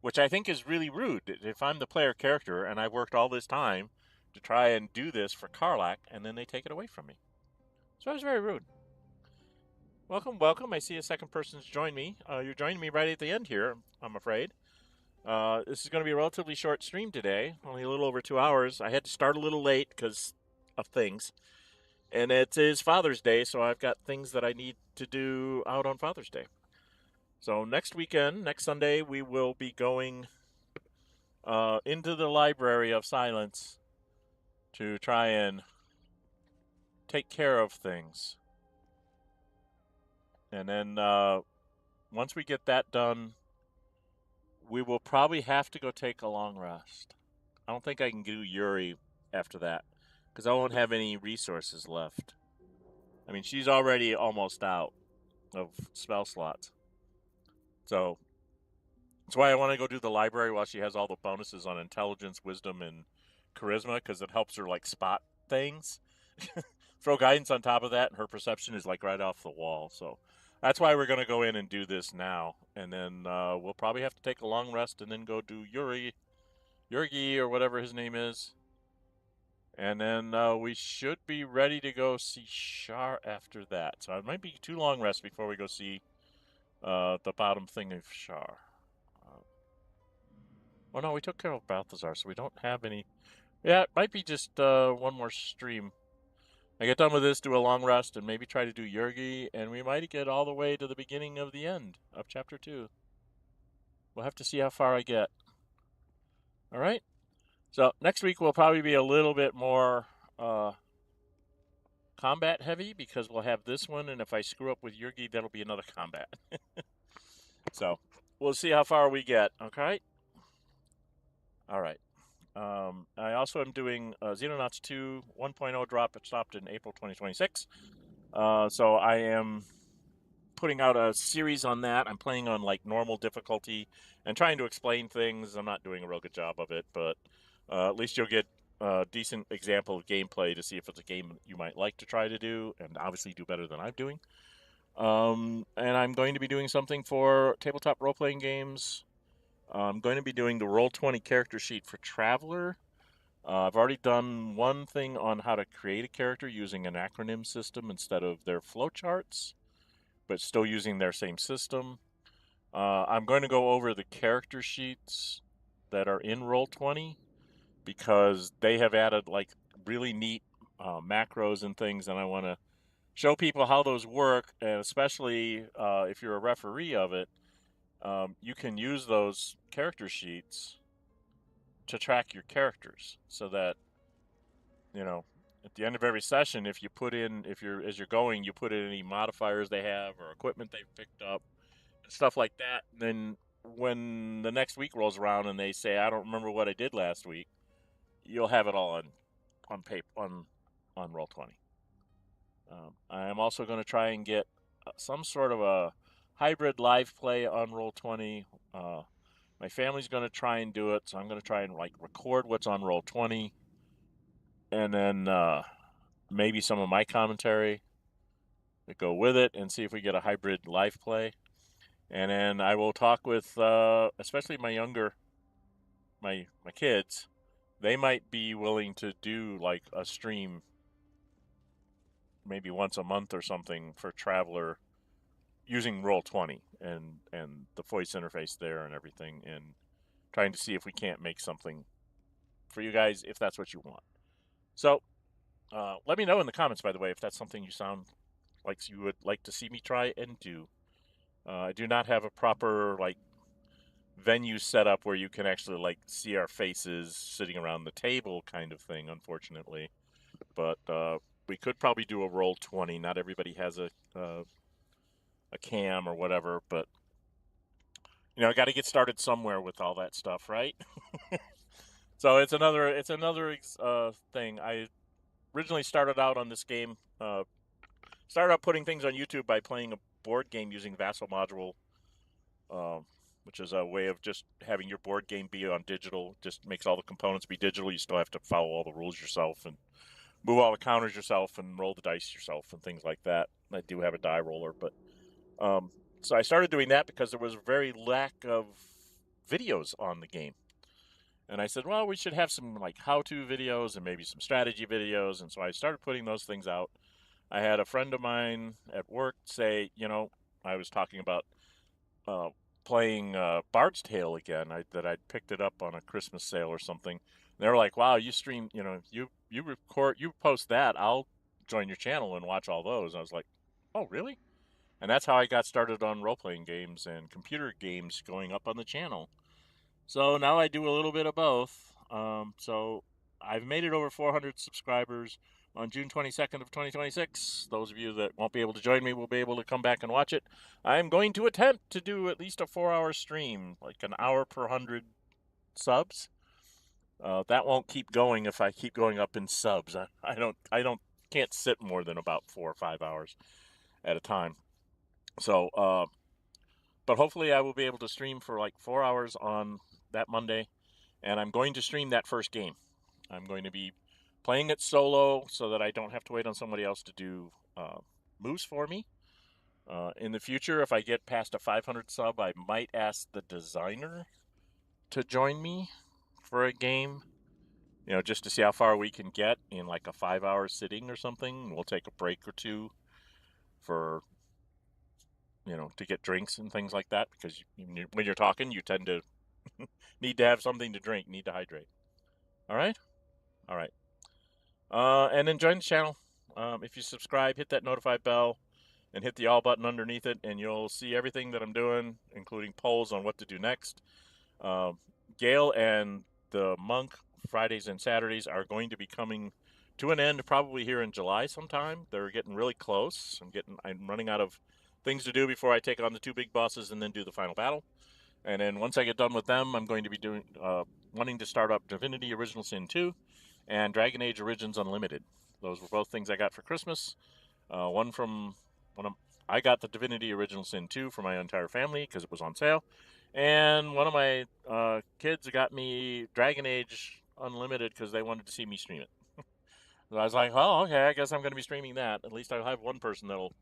Which I think is really rude. If I'm the player character and I've worked all this time to try and do this for Karlach, and then they take it away from me. So that was very rude. Welcome, welcome. I see a second person's joined me. You're joining me right at the end here, I'm afraid. This is going to be a relatively short stream today, only a little over 2 hours. I had to start a little late because of things. And it is Father's Day, so I've got things that I need to do out on Father's Day. So next Sunday, we will be going into the Library of Silence to try and take care of things. And then once we get that done, we will probably have to go take a long rest. I don't think I can do Yuri after that, because I won't have any resources left. I mean, she's already almost out of spell slots. So That's why I want to go do the library while she has all the bonuses on intelligence, wisdom, and charisma, because it helps her like spot things. Throw guidance on top of that, and her perception is like right off the wall. So that's why we're going to go in and do this now, and then we'll probably have to take a long rest and then go do Yurgi, or whatever his name is, and then we should be ready to go see Shar after that. So it might be too long rest before we go see the bottom thing of Shar. Oh no, we took care of Balthazar, so we don't have any. Yeah, it might be just one more stream. I get done with this, do a long rest, and maybe try to do Yurgi, and we might get all the way to the beginning of the end of Chapter 2. We'll have to see how far I get. All right? So next week will probably be a little bit more combat heavy, because we'll have this one, and if I screw up with Yurgi, that'll be another combat. So we'll see how far we get, okay? All right. I also am doing Xenonauts 2 1.0 drop. It stopped in April 2026. So I am putting out a series on that. I'm playing on like normal difficulty and trying to explain things. I'm not doing a real good job of it, but at least you'll get a decent example of gameplay to see if it's a game you might like to try to do, and obviously do better than I'm doing. And I'm going to be doing something for tabletop role-playing games. I'm going to be doing the Roll20 character sheet for Traveler. I've already done one thing on how to create a character using an acronym system instead of their flowcharts, but still using their same system. I'm going to go over the character sheets that are in Roll20, because they have added like really neat macros and things, and I want to show people how those work, and especially if you're a referee of it, you can use those character sheets to track your characters, so that, you know, at the end of every session, if you put in, as you're going, you put in any modifiers they have or equipment they've picked up and stuff like that. Then when the next week rolls around and they say, I don't remember what I did last week, you'll have it all on paper, on Roll20. I am also going to try and get some sort of a hybrid live play on Roll20. My family's going to try and do it, so I'm going to try and like record what's on Roll20, and then maybe some of my commentary to go with it, and see if we get a hybrid live play. And then I will talk with especially my kids. They might be willing to do like a stream maybe once a month or something for Traveler using Roll20 and the voice interface there and everything, and trying to see if we can't make something for you guys, if that's what you want. So let me know in the comments, by the way, if that's something you sound like you would like to see me try and do. I do not have a proper like venue set up where you can actually like see our faces sitting around the table kind of thing, unfortunately. But we could probably do a Roll20. Not everybody has a cam or whatever, but you know, I got to get started somewhere with all that stuff, right? So it's another thing. I originally started out on this game, started out putting things on YouTube by playing a board game using Vassal Module, which is a way of just having your board game be on digital. Just makes all the components be digital. You still have to follow all the rules yourself and move all the counters yourself and roll the dice yourself and things like that. I do have a die roller, but so I started doing that because there was a very lack of videos on the game. And I said, well, we should have some like how-to videos and maybe some strategy videos. And so I started putting those things out. I had a friend of mine at work say, you know, I was talking about playing Bard's Tale again, that I'd picked it up on a Christmas sale or something. And they were like, wow, you stream, you know, you record, you post that, I'll join your channel and watch all those. And I was like, oh, really? And that's how I got started on role-playing games and computer games going up on the channel. So now I do a little bit of both. So I've made it over 400 subscribers on June 22nd of 2026. Those of you that won't be able to join me will be able to come back and watch it. I'm going to attempt to do at least a 4-hour stream, like an hour per 100 subs. That won't keep going if I keep going up in subs. I can't sit more than about 4 or 5 hours at a time. So But hopefully I will be able to stream for like 4 hours on that Monday. And I'm going to stream that first game. I'm going to be playing it solo so that I don't have to wait on somebody else to do moves for me. In the future, if I get past a 500 sub, I might ask the designer to join me for a game. Just to see how far we can get in like a 5-hour sitting or something. We'll take a break or two for, to get drinks and things like that. Because when you're talking, you tend to need to have something to drink, need to hydrate. All right? All right. And then join the channel. If you subscribe, hit that notify bell and hit the all button underneath it, and you'll see everything that I'm doing, including polls on what to do next. Gale and the Monk Fridays and Saturdays are going to be coming to an end probably here in July sometime. They're getting really close. I'm running out of things to do before I take on the 2 big bosses and then do the final battle. And then once I get done with them, I'm going to be wanting to start up Divinity Original Sin 2 and Dragon Age Origins Unlimited. Those were both things I got for Christmas. I got the Divinity Original Sin 2 for my entire family because it was on sale. And one of my kids got me Dragon Age Unlimited because they wanted to see me stream it. So I was like, oh, okay, I guess I'm going to be streaming that. At least I'll have one person that'll,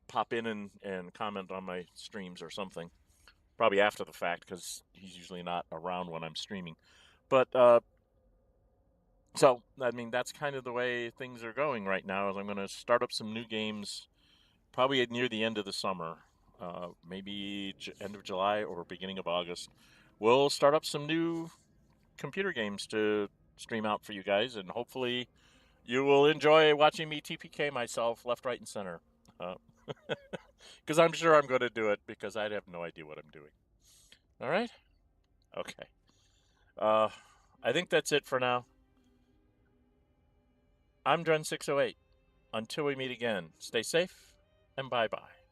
pop in and comment on my streams or something. Probably after the fact because he's usually not around when I'm streaming. But, so, that's kind of the way things are going right now. Is I'm going to start up some new games probably near the end of the summer. Maybe end of July or beginning of August. We'll start up some new computer games to stream out for you guys, and hopefully you will enjoy watching me TPK myself left, right, and center. Because I'm sure I'm going to do it because I have no idea what I'm doing. All right? Okay. I think that's it for now. I'm Dren608. Until we meet again, stay safe and bye-bye.